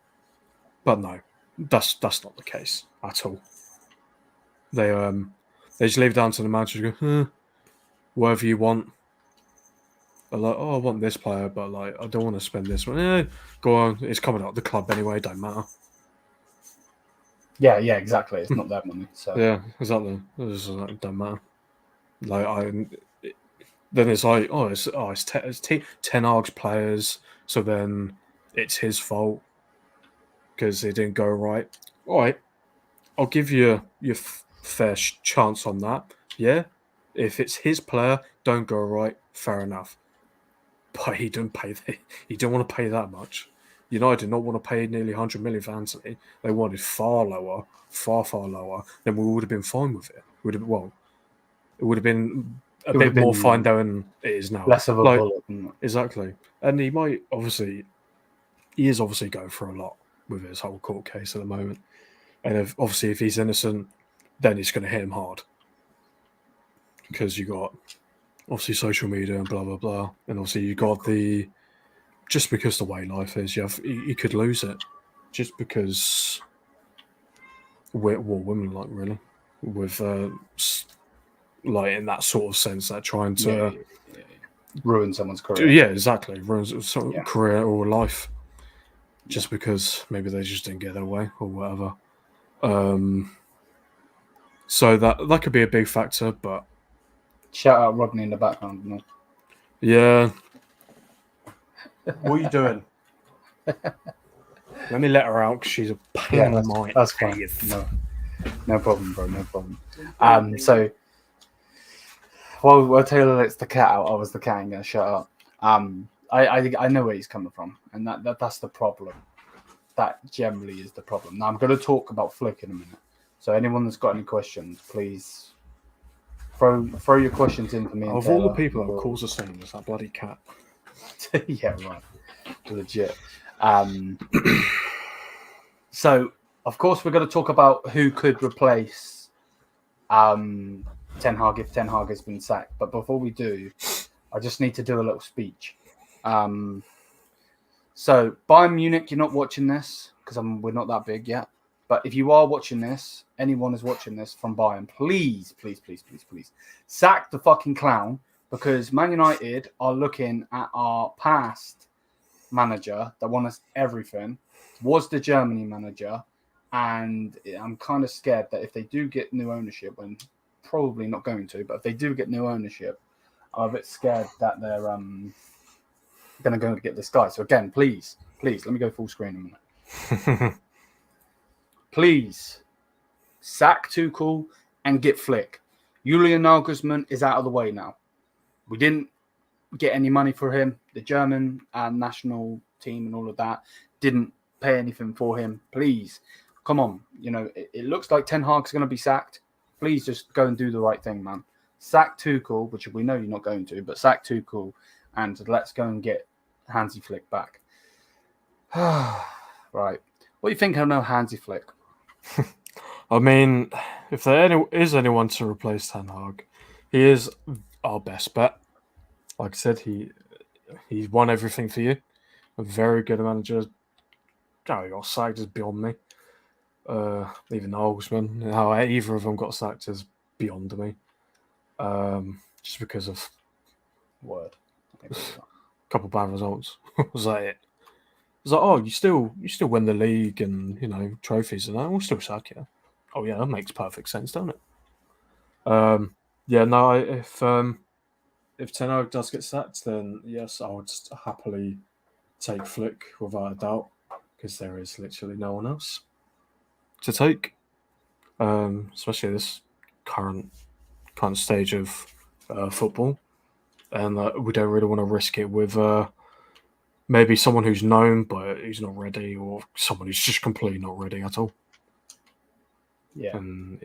B: But no, that's not the case at all. They just leave it down to the manager to go, whatever you want. They're like, I want this player, but I don't want to spend this one. Go on, it's coming out of the club anyway, don't matter.
A: Yeah, exactly. It's not their money. So
B: yeah, exactly. It don't matter. Then it's it's Ten Hag's players, so then it's his fault because it didn't go right. All right, I'll give you your fair chance on that. Yeah, if it's his player, don't go right. Fair enough. But he didn't pay. He didn't want to pay that much. United did not want to pay nearly 100 million for Anthony. They wanted far lower. Then we would have been fine with it. It would have been a bit more fine than it is now.
A: Less of a bullet.
B: Exactly. And he is obviously going through a lot with his whole court case at the moment. And if he's innocent, then it's going to hit him hard. Because you got obviously social media and blah, blah, blah. And obviously you got just because the way life is, you could lose it. Just because women really. With in that sort of sense, that trying to
A: ruin someone's career.
B: Yeah, exactly. Ruins career or life. Just because maybe they just didn't get their way or whatever. So that could be a big factor, but
A: shout out Rodney in the background. No?
B: Yeah. What are you doing? Let me let her out because she's a pain in my
A: that's fine. No problem, bro. No problem. So, while Taylor lets the cat out, I was the cat and gonna shut up. I know where he's coming from, and that's the problem. That generally is the problem. Now I'm going to talk about Flick in a minute. So anyone that's got any questions, please throw your questions in for me.
B: Of all the people that calls the same as that bloody cat.
A: Yeah, right. Legit. So of course we're going to talk about who could replace Ten Hag if Ten Hag has been sacked. But before we do, I just need to do a little speech. So Bayern Munich, you're not watching this because we're not that big yet. But if you are watching this, anyone is watching this from Bayern, please sack the fucking clown, because Man United are looking at our past manager that won us everything, was the Germany manager, and I'm kind of scared that if they do get new ownership, when probably not going to, but if they do get new ownership, I'm a bit scared that they're going to go and get this guy. So again, please, let me go full screen a minute. Please sack Tuchel and get Flick. Julian Nagelsmann is out of the way now. We didn't get any money for him. The German national team and all of that didn't pay anything for him. Please, come on. You know, it looks like Ten Hag's going to be sacked. Please just go and do the right thing, man. Sack Tuchel, which we know you're not going to, but sack Tuchel and let's go and get Hansi Flick back. Right. What do you think of no Hansi Flick?
B: I mean, if there is anyone to replace Ten Hag, he is our best bet. Like I said, he's won everything for you. A very good manager. How he got sacked is beyond me. Even Nagelsmann, how either of them got sacked is beyond me. Just because of a couple of bad results. Was that it? It's like, oh, you still win the league and, you know, trophies and that. We'll still sack you. Oh yeah, that makes perfect sense, don't it? Yeah, no. If Ten Hag does get sacked, then yes, I would happily take Flick without a doubt, because there is literally no one else to take, especially this current stage of football, and we don't really want to risk it with maybe someone who's known but who's not ready, or someone who's just completely not ready at all.
A: Yeah.
B: And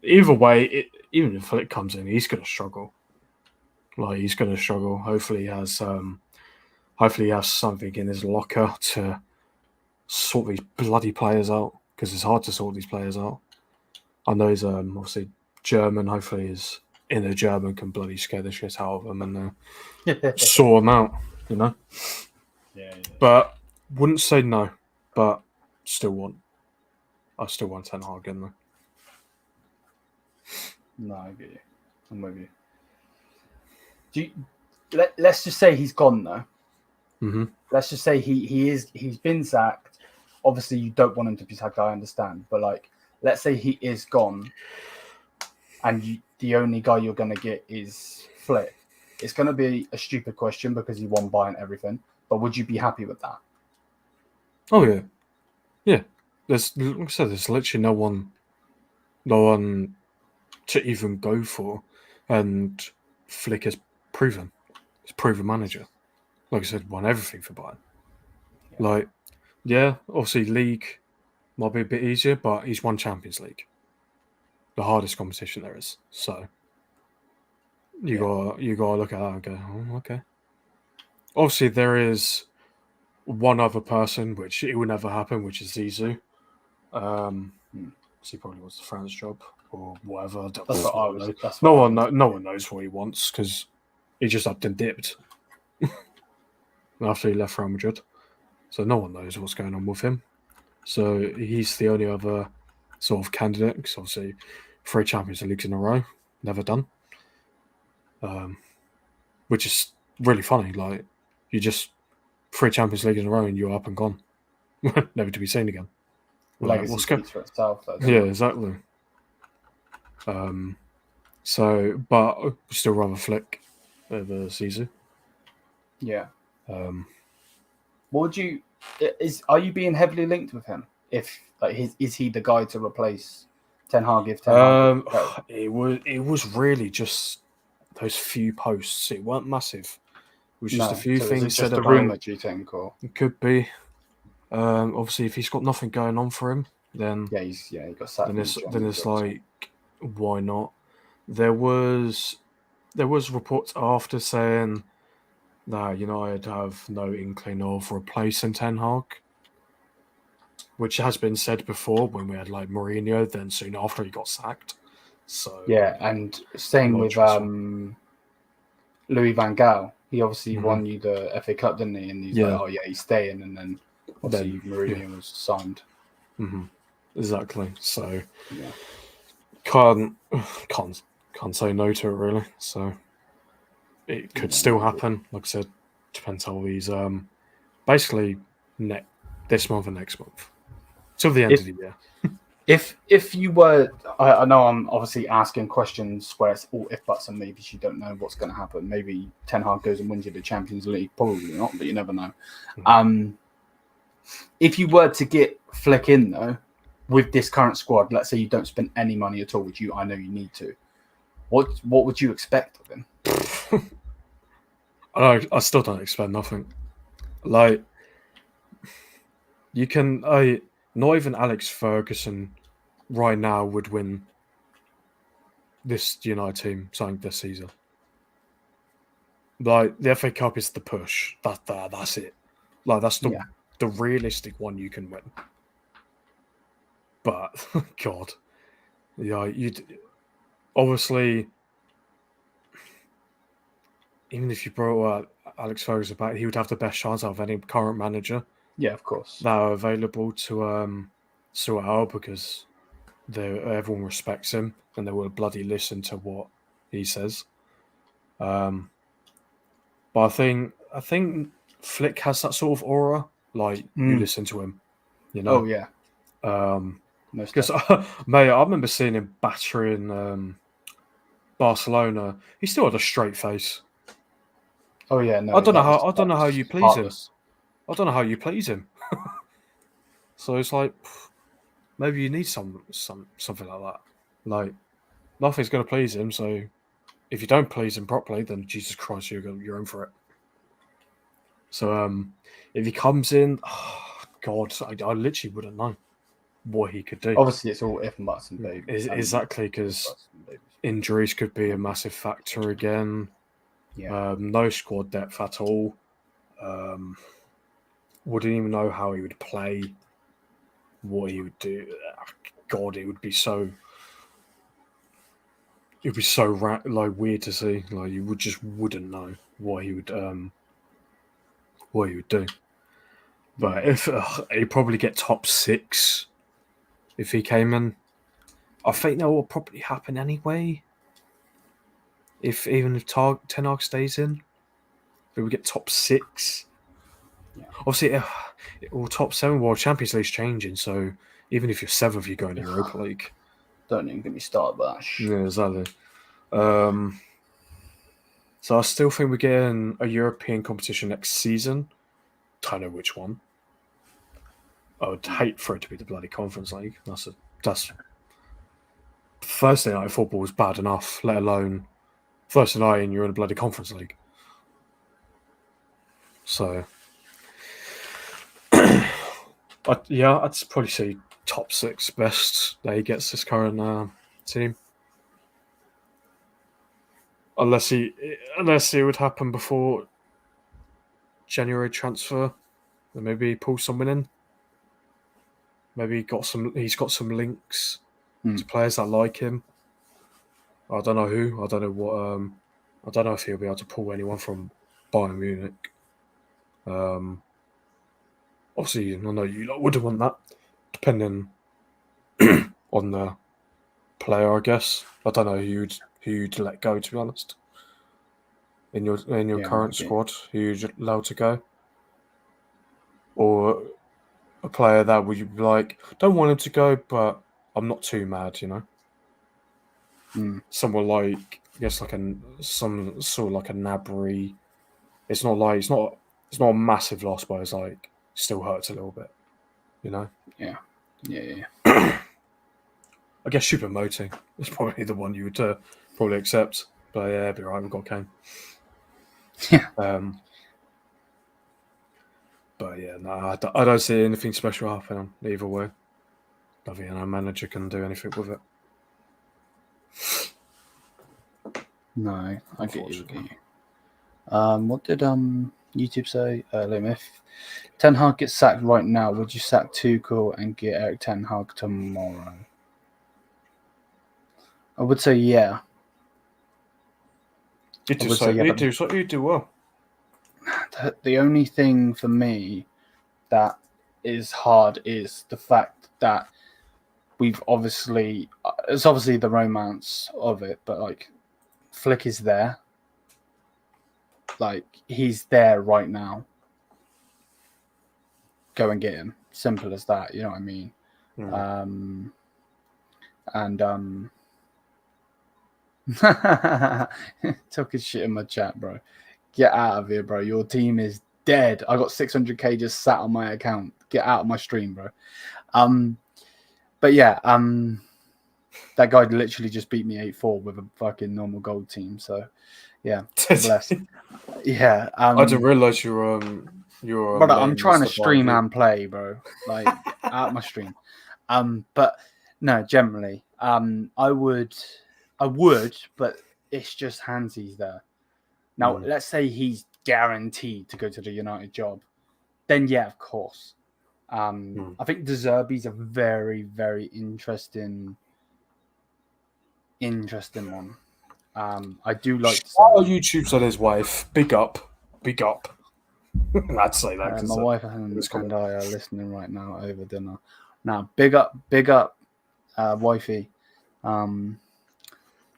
B: either way, even if Flick comes in, he's going to struggle. He's going to struggle. Hopefully, he has something in his locker to sort these bloody players out, because it's hard to sort these players out. I know he's obviously German. Hopefully, his inner German can bloody scare the shit out of him and sort them out. You know.
A: Yeah.
B: But wouldn't say no. But still want. I still want Ten Hag in there.
A: No, I get you. I'm with you. Let's just say he's gone though.
B: Mm-hmm.
A: Let's just say he's been sacked. Obviously, you don't want him to be sacked. I understand, but let's say he is gone, and the only guy you're going to get is Flick. It's going to be a stupid question because he won Bayern everything. But would you be happy with that?
B: Oh yeah, yeah. Like I said, there's literally no one to even go for, and Flick has proven. He's a proven manager. Like I said, won everything for Bayern. Yeah. Obviously league might be a bit easier, but he's won Champions League, the hardest competition there is. So you gotta look at that and go, oh, okay. Obviously, there is one other person which it will never happen, which is Zizou. So he probably wants the France job or whatever.
A: That's what I was.
B: No one knows what he wants, because he just upped and dipped after he left Real Madrid. So no one knows what's going on with him. So he's the only other sort of candidate, because obviously 3 Champions Leagues in a row, never done. Which is really funny. You just 3 Champions Leagues in a row and you're up and gone, never to be seen again.
A: Legacy speaks for itself.
B: Yeah, exactly. So, but still rather Flick over Zizou.
A: Yeah. What would you Are you being heavily linked with him? If is he the guy to replace Ten Hag if Ten Hag?
B: It was really just those few posts. It weren't massive. It was just a few
A: so
B: things
A: is it just
B: said
A: a
B: about.
A: rumor, do you think, or
B: It could be. Obviously, if he's got nothing going on for him, then
A: he got sacked.
B: Then it's like, why not? There was reports after saying that United have no inkling of replacing Ten Hag, which has been said before when we had like Mourinho. Then soon after he got sacked. So
A: yeah, and same with Louis van Gaal. He obviously won you the FA Cup, didn't he? And he's like, oh yeah, he's staying, and then obviously Mourinho was signed.
B: Mm-hmm. Exactly. So
A: yeah.
B: can't say no to it really. So it could still happen. Like I said, depends how he's basically this month and next month till the end of the year.
A: If you were, I know I'm obviously asking questions where it's all if buts and maybes. You don't know what's going to happen. Maybe Ten Hag goes and wins you the Champions League. Probably not, but you never know. Mm. If you were to get Flick in though, with this current squad, let's say you don't spend any money at all, which I know you need to. What would you expect of him?
B: I still don't expect nothing. Like you can, not even Alex Ferguson right now would win this United team something this season. Like the FA Cup is the push. That's it. Like that's the realistic one you can win. But God, you'd obviously, even if you brought Alex Ferguson back, he would have the best chance out of any current manager.
A: Yeah, of course.
B: That are available to sort out because everyone respects him and they will bloody listen to what he says. But I think Flick has that sort of aura. Like you listen to him,
A: Oh yeah.
B: Because mate, I remember seeing him battering Barcelona. He still had a straight face.
A: Oh yeah, no.
B: I don't know how you please him. I don't know how you please him. So it's like maybe you need something like that. Like nothing's going to please him. So if you don't please him properly, then Jesus Christ, you're in for it. So if he comes in, God, I literally wouldn't know what he could do.
A: Obviously, it's all if and buts and babies.
B: Exactly, because injuries could be a massive factor again.
A: Yeah.
B: No squad depth at all. Wouldn't even know how he would play, what he would do. God, it would be so. It'd be so weird to see. Like you wouldn't know what he would do. But if he'd probably get top 6 if he came in. I think that will probably happen anyway. Even if Ten Hag stays in, we would get top 6.
A: Yeah.
B: Obviously, or top 7. Well, Champions League's changing, so even if you're 7th, you go in the Europa League.
A: Don't even get me started with that.
B: Yeah, exactly. So I still think we're getting a European competition next season. Don't know which one. I would hate for it to be the bloody Conference League. That's Thursday night football is bad enough, let alone Thursday night and you're in a bloody Conference League. So, I'd probably say top 6 best that he gets this current team. Unless it would happen before January transfer, then maybe he pulls someone in. Maybe he's got some links to players that like him. I don't know who. I don't know what. I don't know if he'll be able to pull anyone from Bayern Munich. Obviously, I know you wouldn't want that, depending on the player, I guess. I don't know who you'd let go, to be honest. In your current squad, who you'd allow to go, or a player that would you be like, don't want him to go, but I'm not too mad, Someone like, I guess, some sort of like a Nabry. It's not a massive loss, but it's like still hurts a little bit, you know.
A: Yeah.
B: I guess Choupo-Moting is probably the one you would probably accept, but yeah, it'd be right. We've got Kane.
A: Yeah.
B: But yeah, no, I don't see anything special happening either way. Nothing our manager can do anything with it.
A: No, I get you. What did YouTube say? If Ten Hag gets sacked right now, would you sack Tuchel and get Eric Ten Hag tomorrow? I would say yeah.
B: You do well.
A: The only thing for me that is hard is the fact that it's obviously the romance of it, but like Flick is there. Like, he's there right now. Go and get him. Simple as that. You know what I mean? Took his shit in my chat, bro. Get out of here, bro. Your team is dead. I got 600k just sat on my account. Get out of my stream, bro. But yeah, that guy literally just beat me 8-4 with a fucking normal gold team. So yeah, bless. Yeah.
B: I didn't realize you were.
A: Brother, I'm trying to stream and play, bro. Like, out my stream. But no, generally, I would, but it's just Hansi's there. Now, let's say he's guaranteed to go to the United job, then yeah, of course. I think De Zerbi's a very, very interesting one. I do like.
B: YouTube's on his wife. Big up. I'd say that.
A: My wife and I are listening right now over dinner. Now, big up, wifey.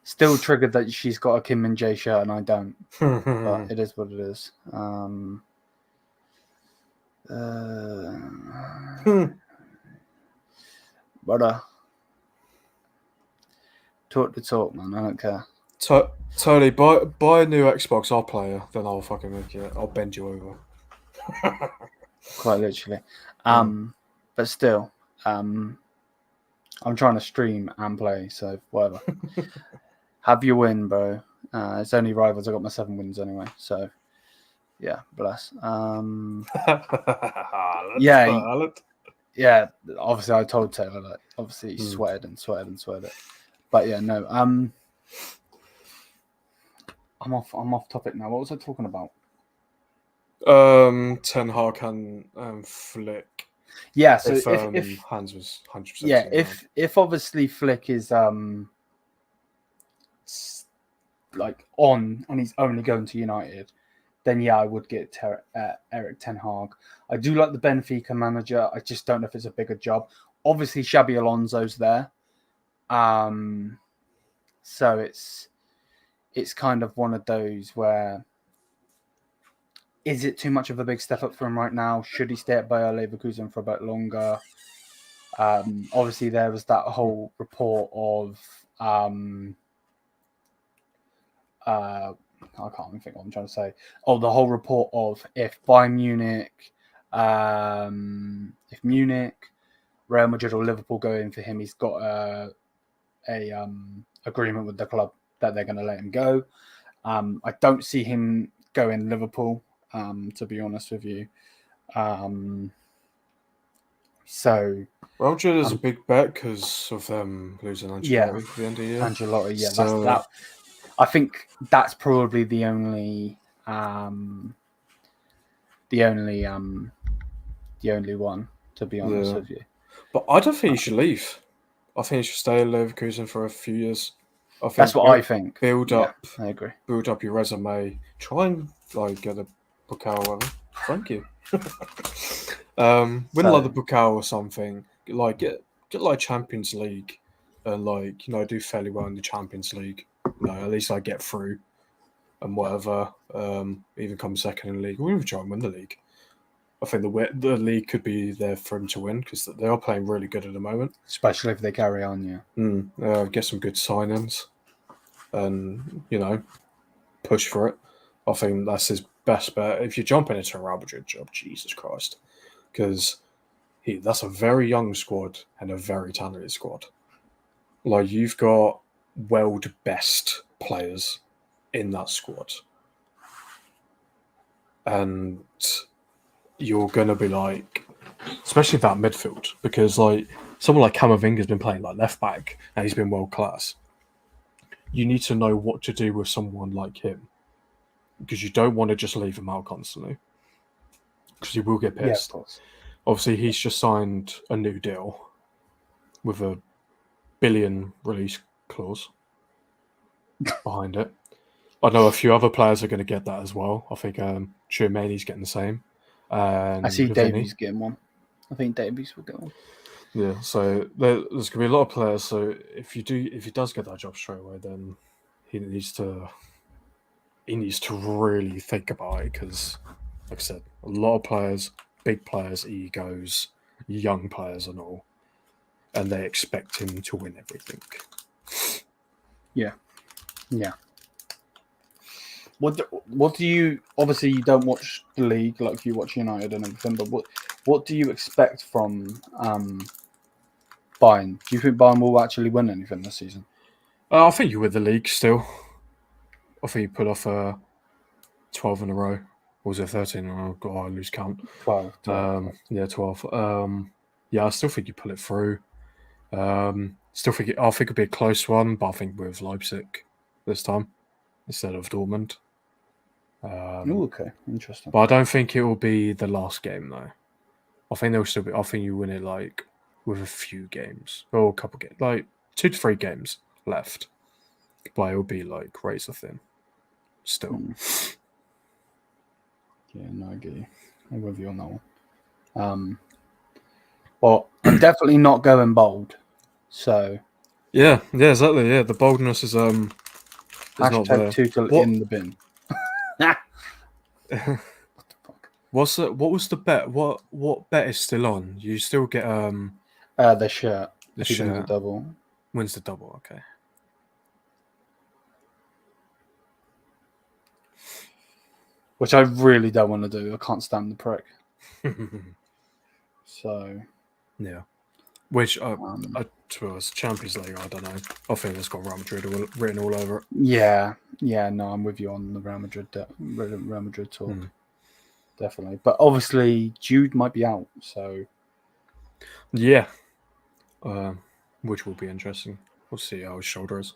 A: Still triggered that she's got a Kim Min Jae shirt and I don't. But it is what it is. Brother, talk the talk, man. I don't care.
B: Tony, buy a new Xbox. I'll play it. Then I'll fucking make it. I'll bend you over.
A: Quite literally. But still, I'm trying to stream and play, so whatever. Have your win, bro. It's only rivals. I got my 7 wins anyway, so yeah, bless. Yeah. Obviously, I told Taylor that. Obviously, he sweated and sweated. But yeah, no. I'm off topic now. What was I talking about?
B: Ten Hag and Flick.
A: Yeah, so
B: if Hans was 100%.
A: Yeah, if obviously Flick is like on and he's only going to United, then yeah, I would get Eric Ten Hag. I do like the Benfica manager. I just don't know if it's a bigger job. Obviously, Xabi Alonso's there, so it's kind of one of those where, is it too much of a big step up for him right now? Should he stay at Bayer Leverkusen for a bit longer? Obviously, there was that whole report of I can't even think what I'm trying to say. Oh, the whole report of if Bayern Munich, Real Madrid or Liverpool go in for him, he's got a agreement with the club that they're going to let him go. I don't see him going Liverpool, to be honest with you. So
B: Real Madrid is a big bet because of them losing Ancelotti at the end of the year.
A: Ancelotti, yeah, so, that's that. I think that's probably the only one, to be honest with you.
B: But I don't think he should leave. I think he should stay at Leverkusen for a few years.
A: That's what I think.
B: Build up.
A: I agree.
B: Build up your resume. Try and get a Pokal. Thank you. Win like the Pokal or something. Like get like Champions League, and do fairly well in the Champions League. At least I get through and whatever. Even come second in the league, or even try and win the league. I think the league could be there for him to win because they are playing really good at the moment.
A: Especially if they carry on,
B: get some good signings and, push for it. I think that's his best bet. If you're jumping into a Real Madrid job, Jesus Christ. because that's a very young squad and a very talented squad. Like, you've got world best players in that squad, and you're gonna be like, especially that midfield, because like someone like Camavinga's been playing like left back and he's been world class. You need to know what to do with someone like him, because you don't want to just leave him out constantly, because he will get
A: Yeah, of
B: pissed.
A: course.
B: Obviously, he's just signed a new deal with a $1 billion release clause behind it. I know a few other players are going to get that as well. I think Tchouameni's getting the same. And
A: I see
B: Vinny.
A: Davies getting one. I think Davies will get one.
B: Yeah, so there's going to be a lot of players. So if he does get that job straight away, then he needs to really think about it, because, like I said, a lot of players, big players, egos, young players, and all, and they expect him to win everything.
A: Yeah. What do you, obviously you don't watch the league like you watch United and everything, but what do you expect from Bayern? Do you think Bayern will actually win anything this season?
B: I think you win the league still. I think you put off 12 in a row. Or was it 13 in a row? God, I lose count.
A: 12.
B: Yeah, 12. Yeah, I still think you pull it through. I think it'll be a close one, but I think with Leipzig this time instead of Dortmund.
A: Okay, interesting.
B: But I don't think it will be the last game though. I think there'll still be. I think you win it like with a few games or a couple games, like 2 to 3 games left. But it'll be like razor thin still.
A: Yeah, no, I get you. I'm with you on that one. Well, I'm definitely not going bold. So
B: Yeah, exactly. Yeah, the boldness is not there.
A: Tuchel in the bin.
B: What was the bet? What bet is still on? You still get
A: the shirt.
B: the
A: He wins
B: shirt.
A: a double.
B: Wins the double. Okay.
A: Which I really don't want to do. I can't stand the prick. So
B: yeah. Which to us, Champions League, I don't know. I think it's got Real Madrid written all over it.
A: yeah. No, I'm with you on the Real Madrid talk. Definitely, but obviously Jude might be out, so
B: yeah, which will be interesting. We'll see how his shoulder is.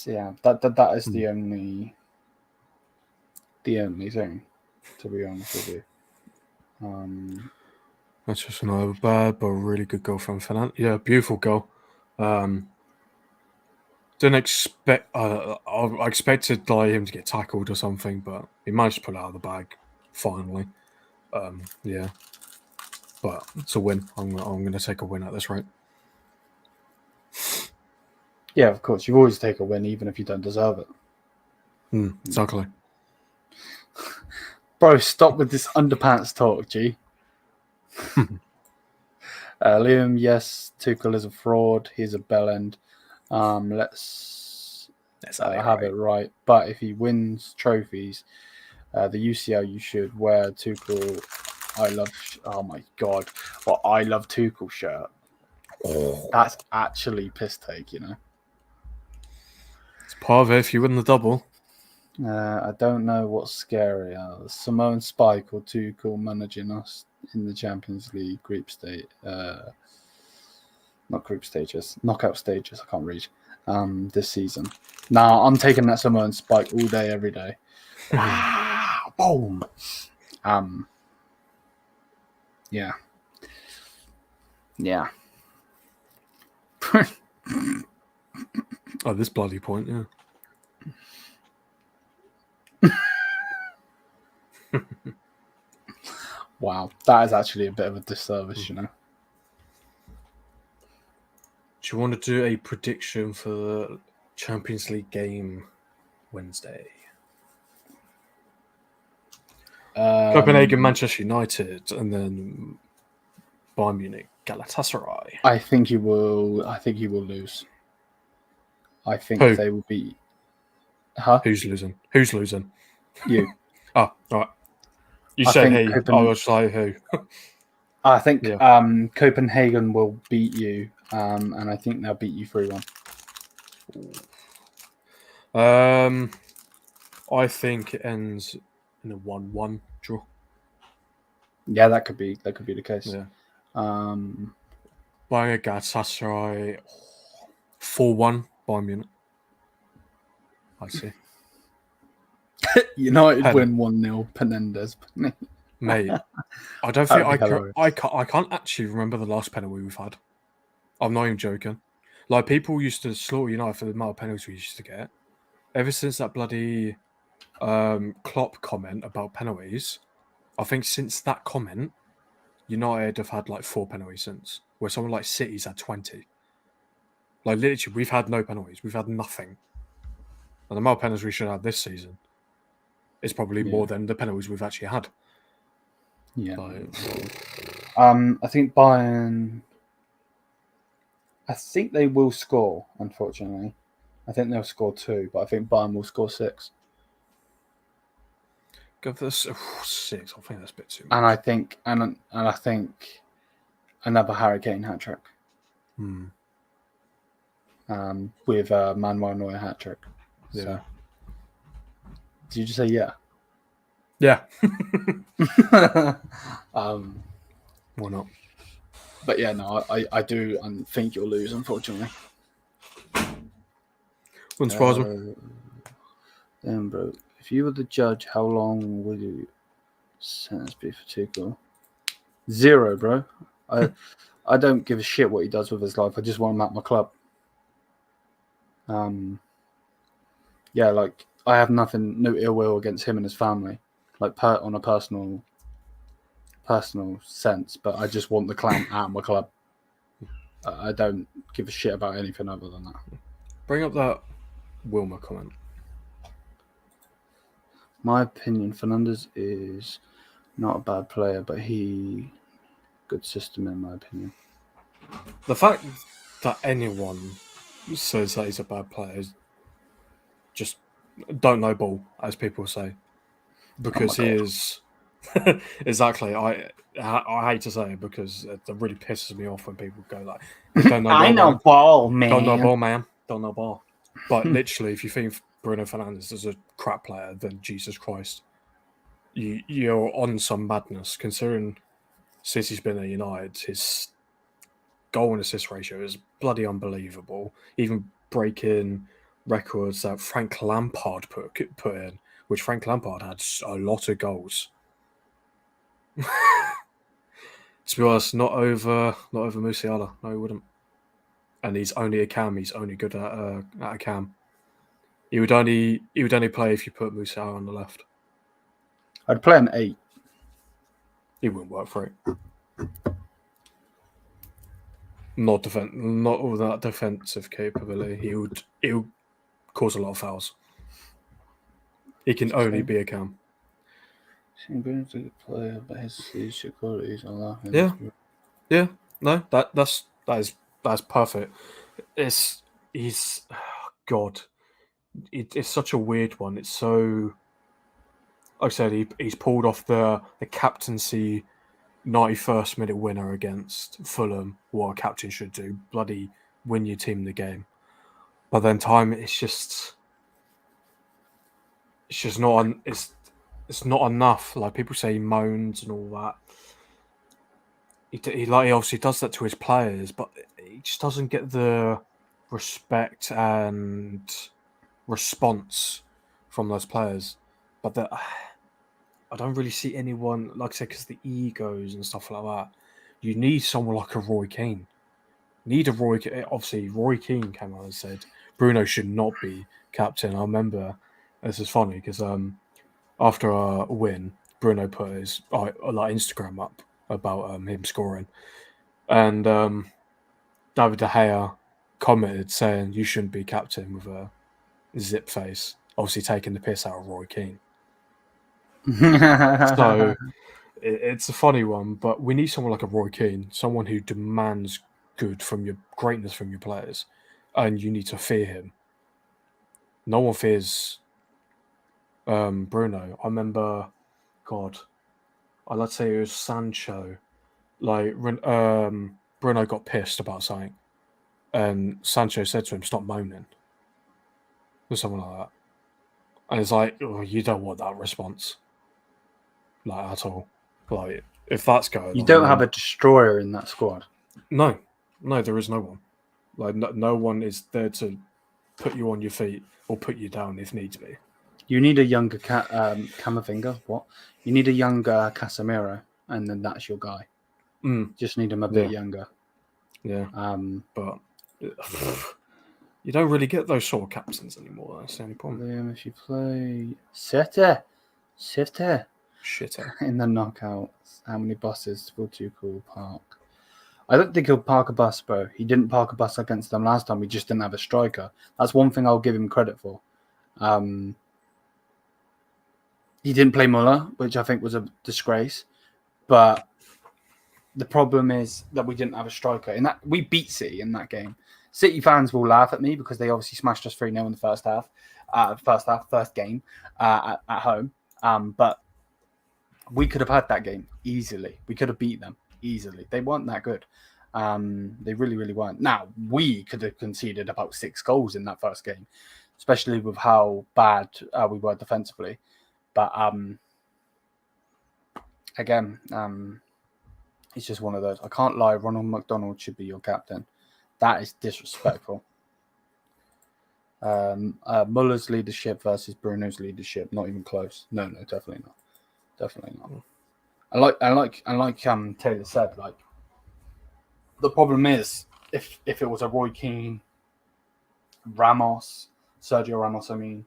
A: Yeah, that is the only thing, to be honest with you.
B: That's just another bad but really good goal from Fernand. Yeah, beautiful goal. Didn't expect. I expected like him to get tackled or something, but he managed to pull it out of the bag finally. Yeah, but it's a win. I'm going to take a win at this rate.
A: Yeah, of course. You always take a win, even if you don't deserve it.
B: Exactly.
A: Bro, stop with this underpants talk, G. Liam, yes, Tuchel is a fraud. He's a bellend. Let's have it right. But if he wins trophies, the UCL, you should wear Tuchel. Oh my god, well, I love Tuchel shirt. That's actually piss take, you know.
B: It's part of it if you win the double.
A: I don't know what's scarier, Simone Spike or Tuchel managing us in the Champions League knockout stages. I can't read. This season. Now I'm taking that Simone Spike all day, every day. Boom. Yeah.
B: Oh, this bloody point, yeah.
A: Wow, that is actually a bit of a disservice, you know.
B: Do you want to do a prediction for the Champions League game Wednesday? Copenhagen, Manchester United, and then Bayern Munich, Galatasaray.
A: I think he will lose. I think
B: Who?
A: they will beat. Huh?
B: Who's losing?
A: You.
B: Oh, all right. You
A: I
B: said
A: think
B: he. I was like, who?
A: I think
B: Yeah.
A: Copenhagen will beat you, and I think they'll beat you 3-1.
B: I think it ends in a 1-1 draw.
A: Yeah, that could be the case.
B: Yeah.
A: Um,
B: Bayern Galatasaray 4-1 Bayern Munich. I see.
A: United win 1-0. Penendez.
B: Mate, I don't think I can't actually remember the last penalty we've had. I'm not even joking. Like, people used to slaughter United for the amount of penalties we used to get. Ever since that bloody Klopp comment about penalties, I think since that comment, United have had like 4 penalties since, where someone like City's had 20. Like, literally, we've had no penalties. We've had nothing. And the amount of penalties we should have this season is probably more than the penalties we've actually had.
A: Yeah.
B: Like,
A: I think Bayern. I think they will score. Unfortunately, I think they'll score 2, but I think Bayern will score 6.
B: give this 6. I think that's a bit too much.
A: And I think another Harry Kane hat trick. With Manuel Neuer hat trick.
B: Yeah.
A: So. Did you just say yeah?
B: Yeah.
A: Why not? But yeah, no, I do think you'll lose, unfortunately.
B: Wouldn't surprise me.
A: Damn, bro. If you were the judge, how long would you sentence be for Tuchel? 0, bro. I don't give a shit what he does with his life. I just want him at my club. Yeah, like, I have no ill will against him and his family, like on a personal sense. But I just want the clown at my club. I don't give a shit about anything other than that.
B: Bring up that Wilmer comment.
A: My opinion, Fernandes is not a bad player, but good system in my opinion.
B: The fact that anyone says that he's a bad player is just don't know ball, as people say, because he is exactly. I hate to say it because it really pisses me off when people go like, "Don't know ball,
A: I know ball, man.
B: Don't know ball, man. Don't know ball." But literally, if you think Bruno Fernandes is a crap player, then Jesus Christ, you're on some madness. Considering since he's been at United, his goal and assist ratio is bloody unbelievable. Even breaking records that Frank Lampard put in, which Frank Lampard had a lot of goals. To be honest, not over Musiala. No, he wouldn't. And he's only a cam. He's only good at a cam. He would only play if you put Musiala on the left.
A: I'd play an 8.
B: He wouldn't work for it. Not all that defensive capability. He would cause a lot of fouls. He can only be a cam.
A: Bruno's a good player, but his leadership qualities are laughing.
B: Yeah. No, that's perfect. It's such a weird one. It's so, like I said, he's pulled off the captaincy 91st minute winner against Fulham. What a captain should do, bloody win your team the game. But then it's just not it's not enough. Like, people say he moans and all that. He obviously does that to his players, but he just doesn't get the respect and response from those players. But I don't really see anyone, like I said, because the egos and stuff like that. You need someone like a Roy Keane. Obviously, Roy Keane came out and said Bruno should not be captain. I remember, this is funny because after a win, Bruno put his Instagram up about him scoring, and David De Gea commented saying you shouldn't be captain with a zip face, obviously taking the piss out of Roy Keane. So it's a funny one, but we need someone like a Roy Keane, someone who demands greatness from your players, and you need to fear him. No one fears Bruno. I remember, God, I'd say it was Sancho. Like, Bruno got pissed about something, and Sancho said to him, "Stop moaning," or something like that. And it's like, oh, you don't want that response, like, at all. Like, if that's going
A: You
B: on,
A: don't
B: then
A: have a destroyer in that squad.
B: no, there is no one. Like, no one is there to put you on your feet or put you down if needs be.
A: You need a younger Camavinga. What? You need a younger Casemiro, and then that's your guy. Just need him a bit younger.
B: Yeah. But you don't really get those sort of captains anymore. That's the only problem.
A: If you play City
B: Shit.
A: in the knockouts, how many buses will Tuchel park? I don't think he'll park a bus, bro. He didn't park a bus against them last time. We just didn't have a striker. That's one thing I'll give him credit for. He didn't play Muller, which I think was a disgrace. But the problem is that we didn't have a striker. We beat City in that game. City fans will laugh at me because they obviously smashed us 3-0 in the first game at home. But we could have had that game easily. We could have beat them easily. They weren't that good. They really, really weren't. Now, we could have conceded about 6 goals in that first game, especially with how bad we were defensively. But again, it's just one of those. I can't lie. Ronald McDonald should be your captain. That is disrespectful. Muller's leadership versus Bruno's leadership, not even close. No, definitely not. Definitely not. I like Taylor said, like, the problem is if it was a Roy Keane, Sergio Ramos, I mean,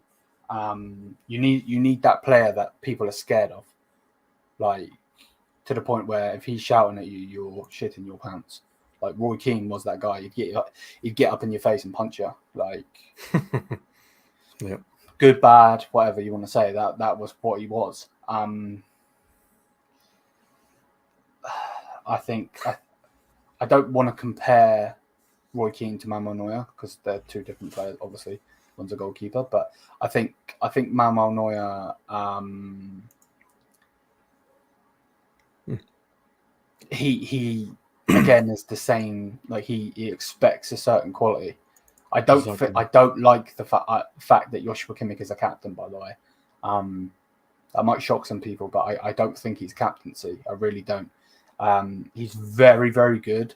A: you need that player that people are scared of, like, to the point where if he's shouting at you, you're shitting your pants. Like, Roy Keane was that guy. He'd get up in your face and punch you. Like,
B: yeah,
A: good, bad, whatever you want to say. That was what he was. I think I don't want to compare Roy Keane to Manuel Neuer because they're two different players. Obviously, one's a goalkeeper, but I think Manuel Neuer. He again is the same. Like, he expects a certain quality. I don't like the fact that Joshua Kimmich is a captain. By the way, that might shock some people, but I don't think he's captaincy. I really don't. He's very, very good,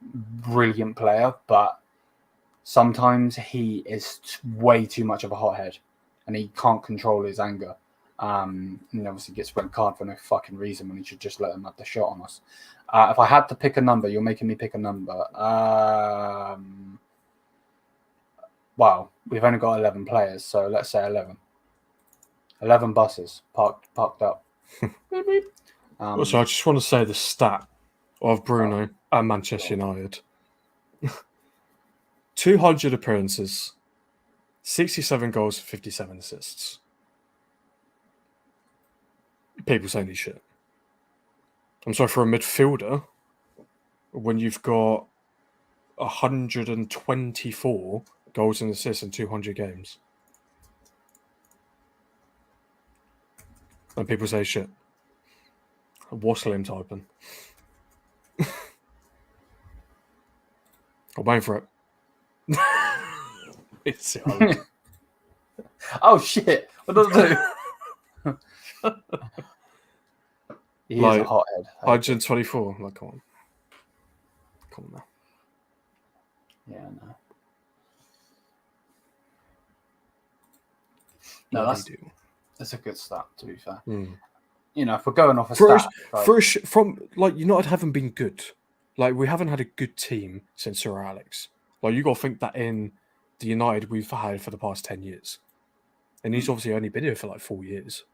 A: brilliant player, but sometimes he is way too much of a hothead, and he can't control his anger. And obviously gets red card for no fucking reason when he should just let him have the shot on us. If I had to pick a number, you're making me pick a number. Wow, we've only got 11 players, so let's say 11. 11 buses parked up. Beep, beep.
B: Also, I just want to say the stat of Bruno at Manchester United. 200 appearances, 67 goals, 57 assists. People saying he's shit. I'm sorry, for a midfielder, when you've got 124 goals and assists in 200 games. And people say shit. What's Liam typing? I'm waiting for it. It's
A: oh shit! What does it do? He is a hothead.
B: 124. Like, come on now.
A: Yeah, no. No, that's a good stat. To be fair, if we're going off
B: from United haven't been good. Like, we haven't had a good team since Sir Alex. Like, you got to think that in the United we've had for the past 10 years, and he's obviously only been here for like 4 years.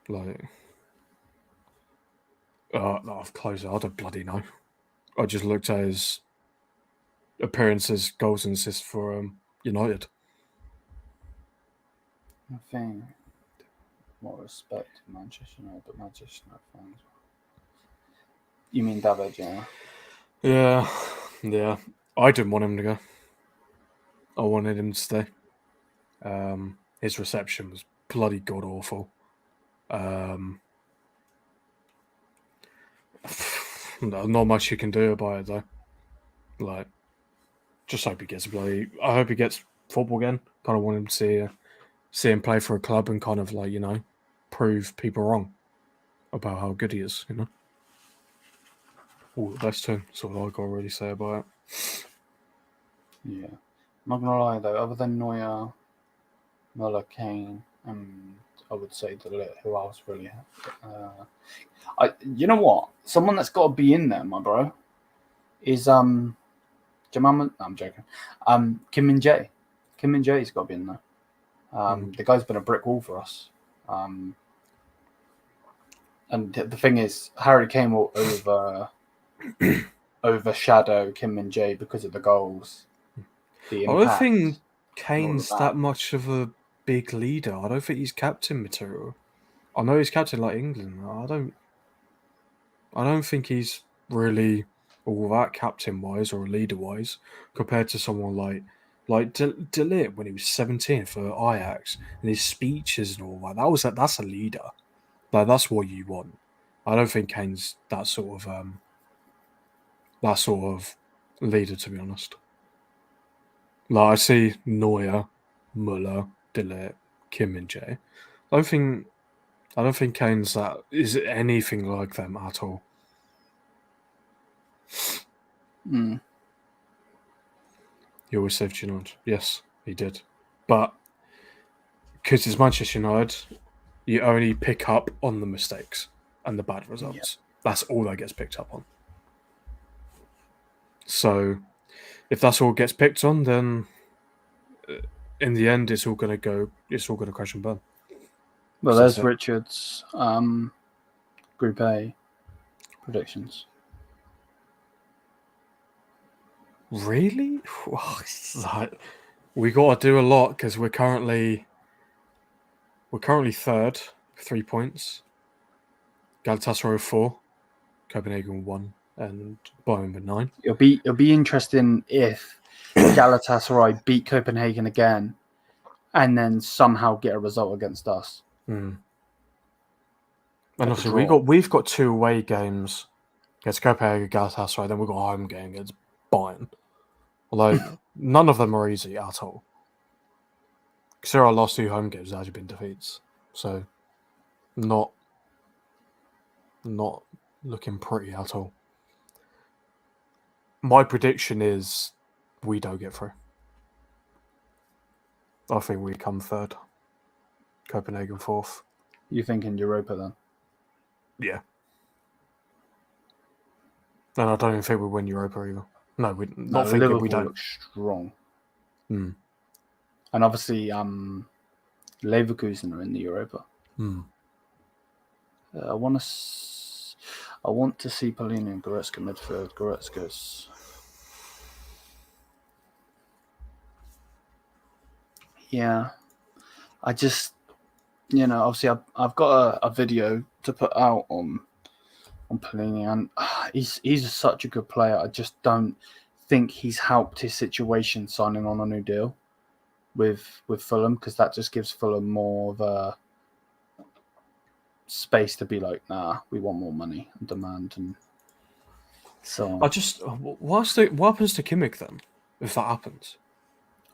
B: Like, I've closed it. I don't bloody know. I just looked at his appearances, goals and assists for United.
A: I think more respect to Manchester United, but Manchester United fans. You mean David, yeah?
B: Yeah. I didn't want him to go. I wanted him to stay. His reception was bloody god awful. Not much you can do about it though. Like, just hope he gets I hope he gets football again. Kind of want him to see him play for a club and kind of like prove people wrong about how good he is. All the best to him. That's all I got to really say about it.
A: Yeah, I'm not gonna lie though. Other than Neuer, Muller, Kane, and I would say who else really? You know what? Someone that's got to be in there, my bro, is Jamal. No, I'm joking. Kim Min Jae. Kim Min Jae's got to be in there. The guy's been a brick wall for us. And the thing is, Harry Kane will overshadow Kim Min Jae because of the goals. The impact,
B: I don't think Kane's that much of a big leader. I don't think he's captain material. I know he's captain like England. I don't think he's really all that captain wise or leader wise compared to someone like De Ligt when he was 17 for Ajax and his speeches and all that. That's a leader. Like, that's what you want. I don't think Kane's that sort of leader, to be honest. Like, I see Neuer, Muller, De Ligt, Kim Min Jae. I don't think Kane's is anything like them at all. He always saved United. Yes, he did. But because it's Manchester United, you only pick up on the mistakes and the bad results. Yeah. That's all that gets picked up on. So if that's all gets picked on, then in the end, it's all going to crash and burn.
A: Well, so there's Richard's Group A predictions.
B: Really? We got to do a lot because we're currently third, 3 points. Galatasaray 4, Copenhagen 1, and Bayern with 9.
A: It'll be interesting if Galatasaray beat Copenhagen again, and then somehow get a result against us.
B: And also we've got 2 away games against Copenhagen, Galatasaray. Then we've got a home game against Bayern. Although none of them are easy at all. Consider our last 2 home games have actually been defeats, so not looking pretty at all. My prediction is we don't get through. I think we come 3rd. Copenhagen 4th.
A: You think in Europa then?
B: Yeah. And I don't even think we win Europa either. No, we not thinking
A: Liverpool
B: we don't
A: look strong.
B: And
A: obviously, Leverkusen are in the Europa. I want to see Pellegrini and Goretzka midfield. Goretzka's. Yeah, I just, obviously I've got a video to put out on Pellegrini, and he's such a good player. I just don't think he's helped his situation signing on a new deal with Fulham, because that just gives Fulham more of a space to be like, nah, we want more money and demand, and so on.
B: What happens to Kimmich then if that happens?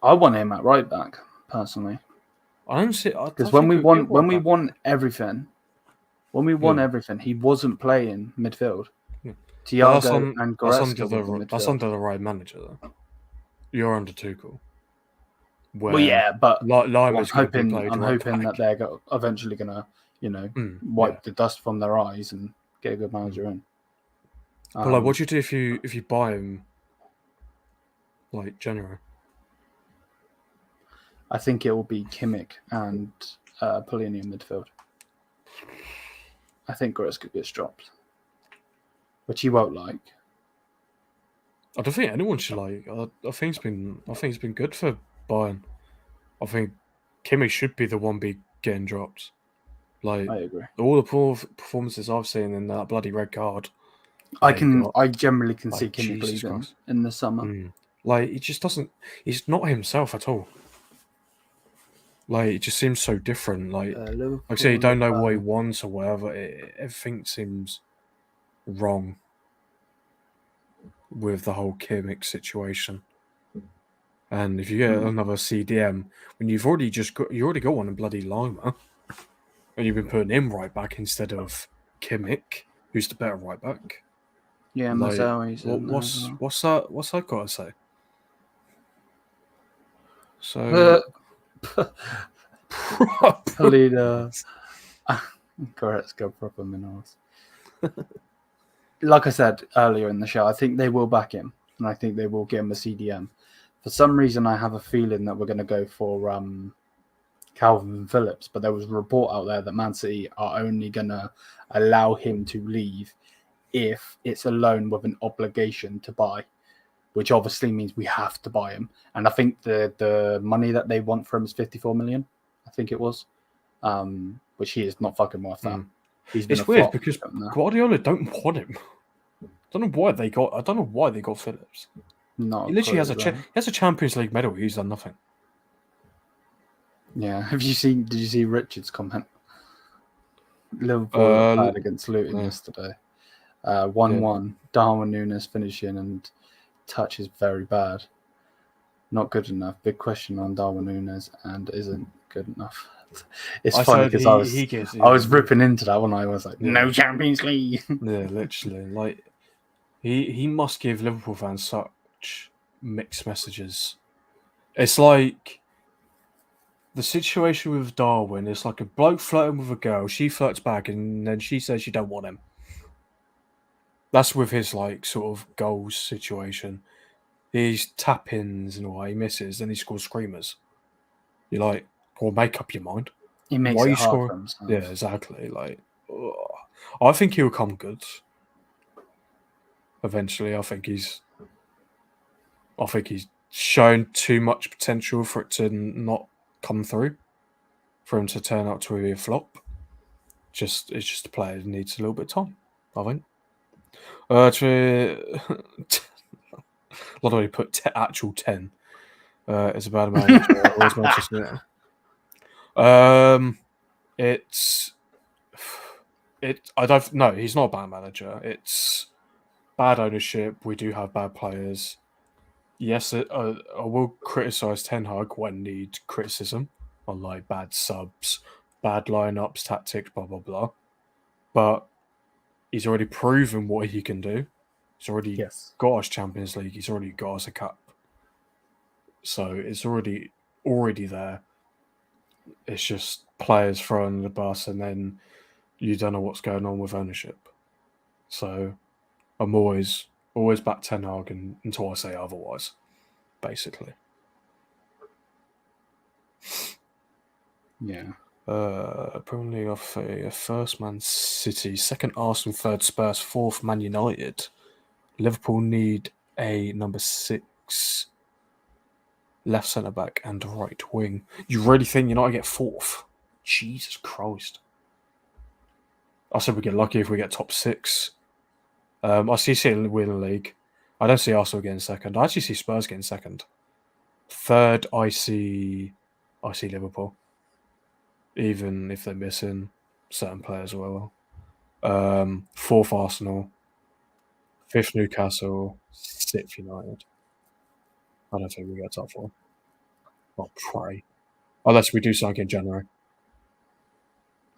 A: I want him at right back personally.
B: I don't see,
A: because when we won everything, he wasn't playing midfield.
B: Yeah.
A: Thiago and Goretzka
B: that's under the right manager though. You're under Tuchel.
A: Well, yeah, but I'm hoping
B: that
A: they're eventually gonna, wipe the dust from their eyes and get a good manager in.
B: But what do you do if you buy him like January?
A: I think it will be Kimmich and Pellegrini in midfield. I think Goretzka gets dropped, which he won't like.
B: I don't think anyone should like. I think it's been good for Bayern. I think Kimmich should be the one getting dropped. Like,
A: I agree.
B: All the poor performances I've seen in that bloody red card.
A: I generally can see Kimmich leaving in the summer.
B: Like, he just doesn't. He's not himself at all. Like, it just seems so different. Like I say, you
A: Liverpool.
B: don't know what he wants or whatever. Everything seems wrong with the whole Kimmich situation. And if you get another CDM, when you've already got one in bloody Lima, and you've been putting him right back instead of Kimmich, who's the better right back.
A: Yeah,
B: Like,
A: Mazelli's in there as well.
B: what's that got to say? So,
A: Polina. Correct, go proper minerals. Like I said earlier in the show, I think they will back him, and I think they will give him a CDM. For some reason, I have a feeling that we're going to go for Calvin Phillips, but there was a report out there that Man City are only going to allow him to leave if it's a loan with an obligation to buy, which obviously means we have to buy him. And I think the money that they want for him is 54 million, I think it was, which he is not fucking worth that.
B: It's weird because Guardiola don't want him. I don't know why they got Phillips.
A: Not
B: he literally has a Champions League medal. He's done nothing.
A: Yeah. Did you see Richard's comment? Liverpool played against Luton yesterday. 1-1. Darwin Núñez finishing and touch is very bad. Not good enough. Big question on Darwin Núñez and isn't good enough. It's funny because I was ripping into that one. I was like, no Champions League.
B: Yeah, literally. Like he must give Liverpool fans such mixed messages. It's like the situation with Darwin is like a bloke flirting with a girl. She flirts back, and then she says she don't want him. That's with his like sort of goals situation. He's tap-ins and all he misses, then he scores screamers. You're like, well, make up your mind.
A: He makes
B: Why
A: it
B: you
A: hard
B: score?
A: for himself.
B: Yeah, exactly. Like, I think he'll come good. Eventually, I think he's shown too much potential for it to not come through, for him to turn out to be a flop. It's just a player that needs a little bit of time, I think. What do I put? Actual 10. It's about a manager. Always Manchester United. I don't. No, he's not a bad manager. It's bad ownership. We do have bad players. Yes, I will criticize Ten Hag when need criticism on like bad subs, bad lineups, tactics, blah blah blah. But he's already proven what he can do. He's already got us Champions League. He's already got us a cup. So it's already there. It's just players throwing the bus, and then you don't know what's going on with ownership. So I'm always back Ten Hag until I say otherwise, basically.
A: Yeah.
B: Premier League off a first Man City, second Arsenal, third Spurs, fourth Man United. Liverpool need a number 6 left centre back and right wing. You really think United get fourth? Jesus Christ! I said we get lucky if we get top 6. I see City win the league. I don't see Arsenal getting second. I actually see Spurs getting second. Third, I see Liverpool, even if they're missing certain players as well. Fourth, Arsenal. Fifth, Newcastle. Sixth, United. I don't think we get top 4. I'll pray. Unless we do something in January.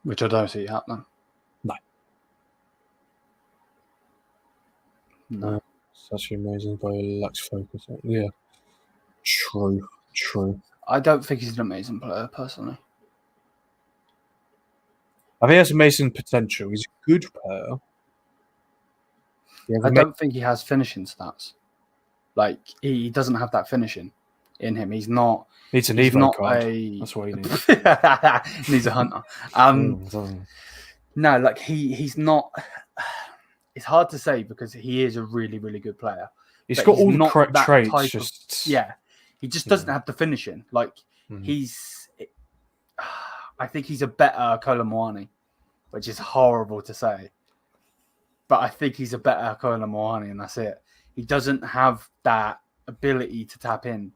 A: Which I don't see happening. No.
B: It's actually amazing, but he lacks focus. Yeah. True.
A: I don't think he's an amazing player, personally.
B: I think he has amazing potential. He's a good player.
A: I don't think he has finishing stats. Like, he doesn't have that finishing in him. He's not...
B: Needs an Evo card. That's what he needs.
A: He needs a hunter. No, like, he's not... It's hard to say because he is a really, really good player.
B: He's got all the correct traits.
A: He just doesn't have the finishing. Like, I think he's a better Kolomuani, which is horrible to say. But I think he's a better Kolomuani, and that's it. He doesn't have that ability to tap in.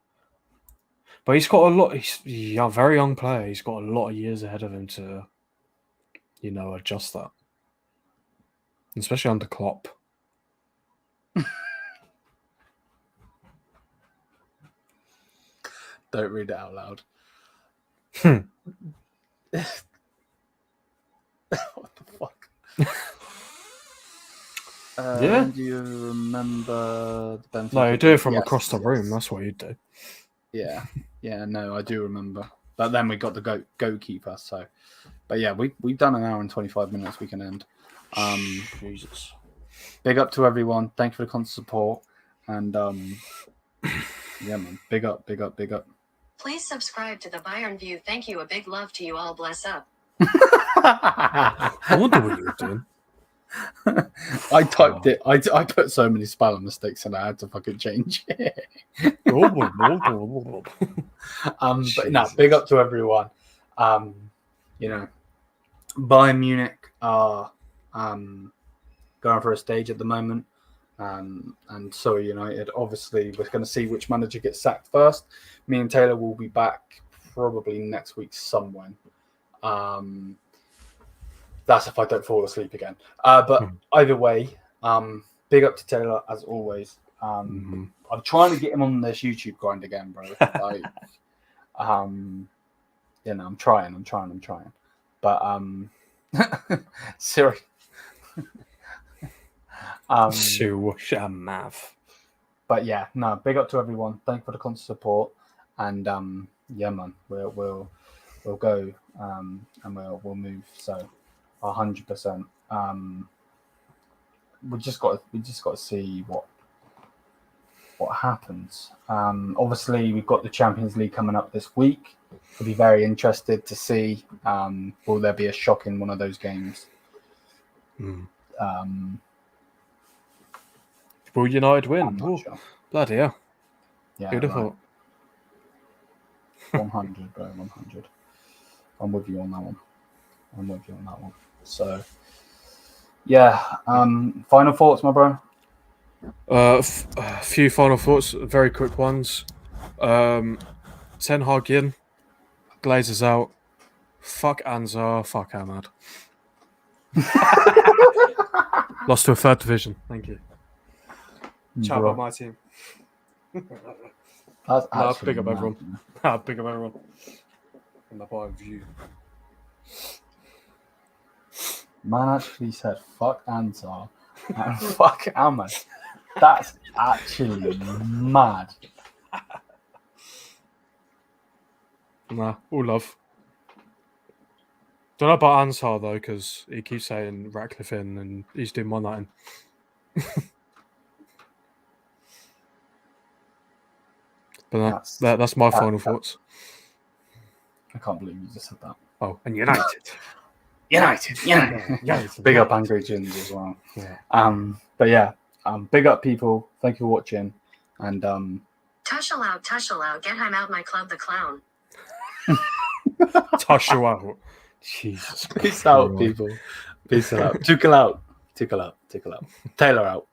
B: But he's got a lot. He's a very young player. He's got a lot of years ahead of him to, adjust that, especially under Klopp.
A: Don't read it out loud. What the fuck?
B: Yeah.
A: Do you remember the Benfica?
B: No, you do it from
A: Yes,
B: across the
A: yes.
B: room. That's what you do.
A: Yeah, no, I do remember. But then we got the goalkeeper. So, but yeah, we've done an hour and 25 minutes. We can end.
B: Jesus.
A: Big up to everyone. Thank you for the constant support. And yeah, man, big up.
C: Please subscribe to the Bayern View. Thank you. A big love to you all. Bless up.
B: I wonder what you were doing.
A: I typed it. I put so many spelling mistakes and I had to fucking change it. But no, big up to everyone. Bayern Munich are going for a stage at the moment. And so United, obviously, we're going to see which manager gets sacked first. Me and Taylor will be back probably next week somewhere. That's if I don't fall asleep again. But either way, big up to Taylor as always. I'm trying to get him on this YouTube grind again, bro. Like, I'm trying. But Siri.
B: Mav.
A: But yeah, no, big up to everyone. Thank you for the constant support. And yeah, man, we'll go and we'll move. So 100%. We just got to see what happens. Obviously, we've got the Champions League coming up this week. We'll be very interested to see will there be a shock in one of those games.
B: Will United win?
A: I'm not sure.
B: Bloody hell.
A: Yeah,
B: Who'd have thought?
A: 100, bro, 100. I'm with you on that one. So, yeah. Final thoughts, my bro?
B: A few final thoughts, very quick ones. Ten Hag in, Glazers out. Fuck Anzar, fuck Ahmad. Lost to a third division. Thank you. Ciao about my team.
A: That's
B: big up everyone. Big up everyone. In the Bayern View.
A: Man actually said fuck Ansar and fuck Ahmed. That's actually mad.
B: Nah, all love. Don't know about Ansar though, because he keeps saying Ratcliffe in and he's doing my night in. But that's my final thoughts.
A: I can't believe you just said that.
B: Oh, and United.
A: United. Big up Angry Gins as well.
B: Yeah.
A: But yeah, big up people. Thank you for watching. And
C: Tush aloud, get him out my club, the clown.
B: Tush out. Jesus.
A: Peace out, people. Peace out. Tickle out. Taylor out.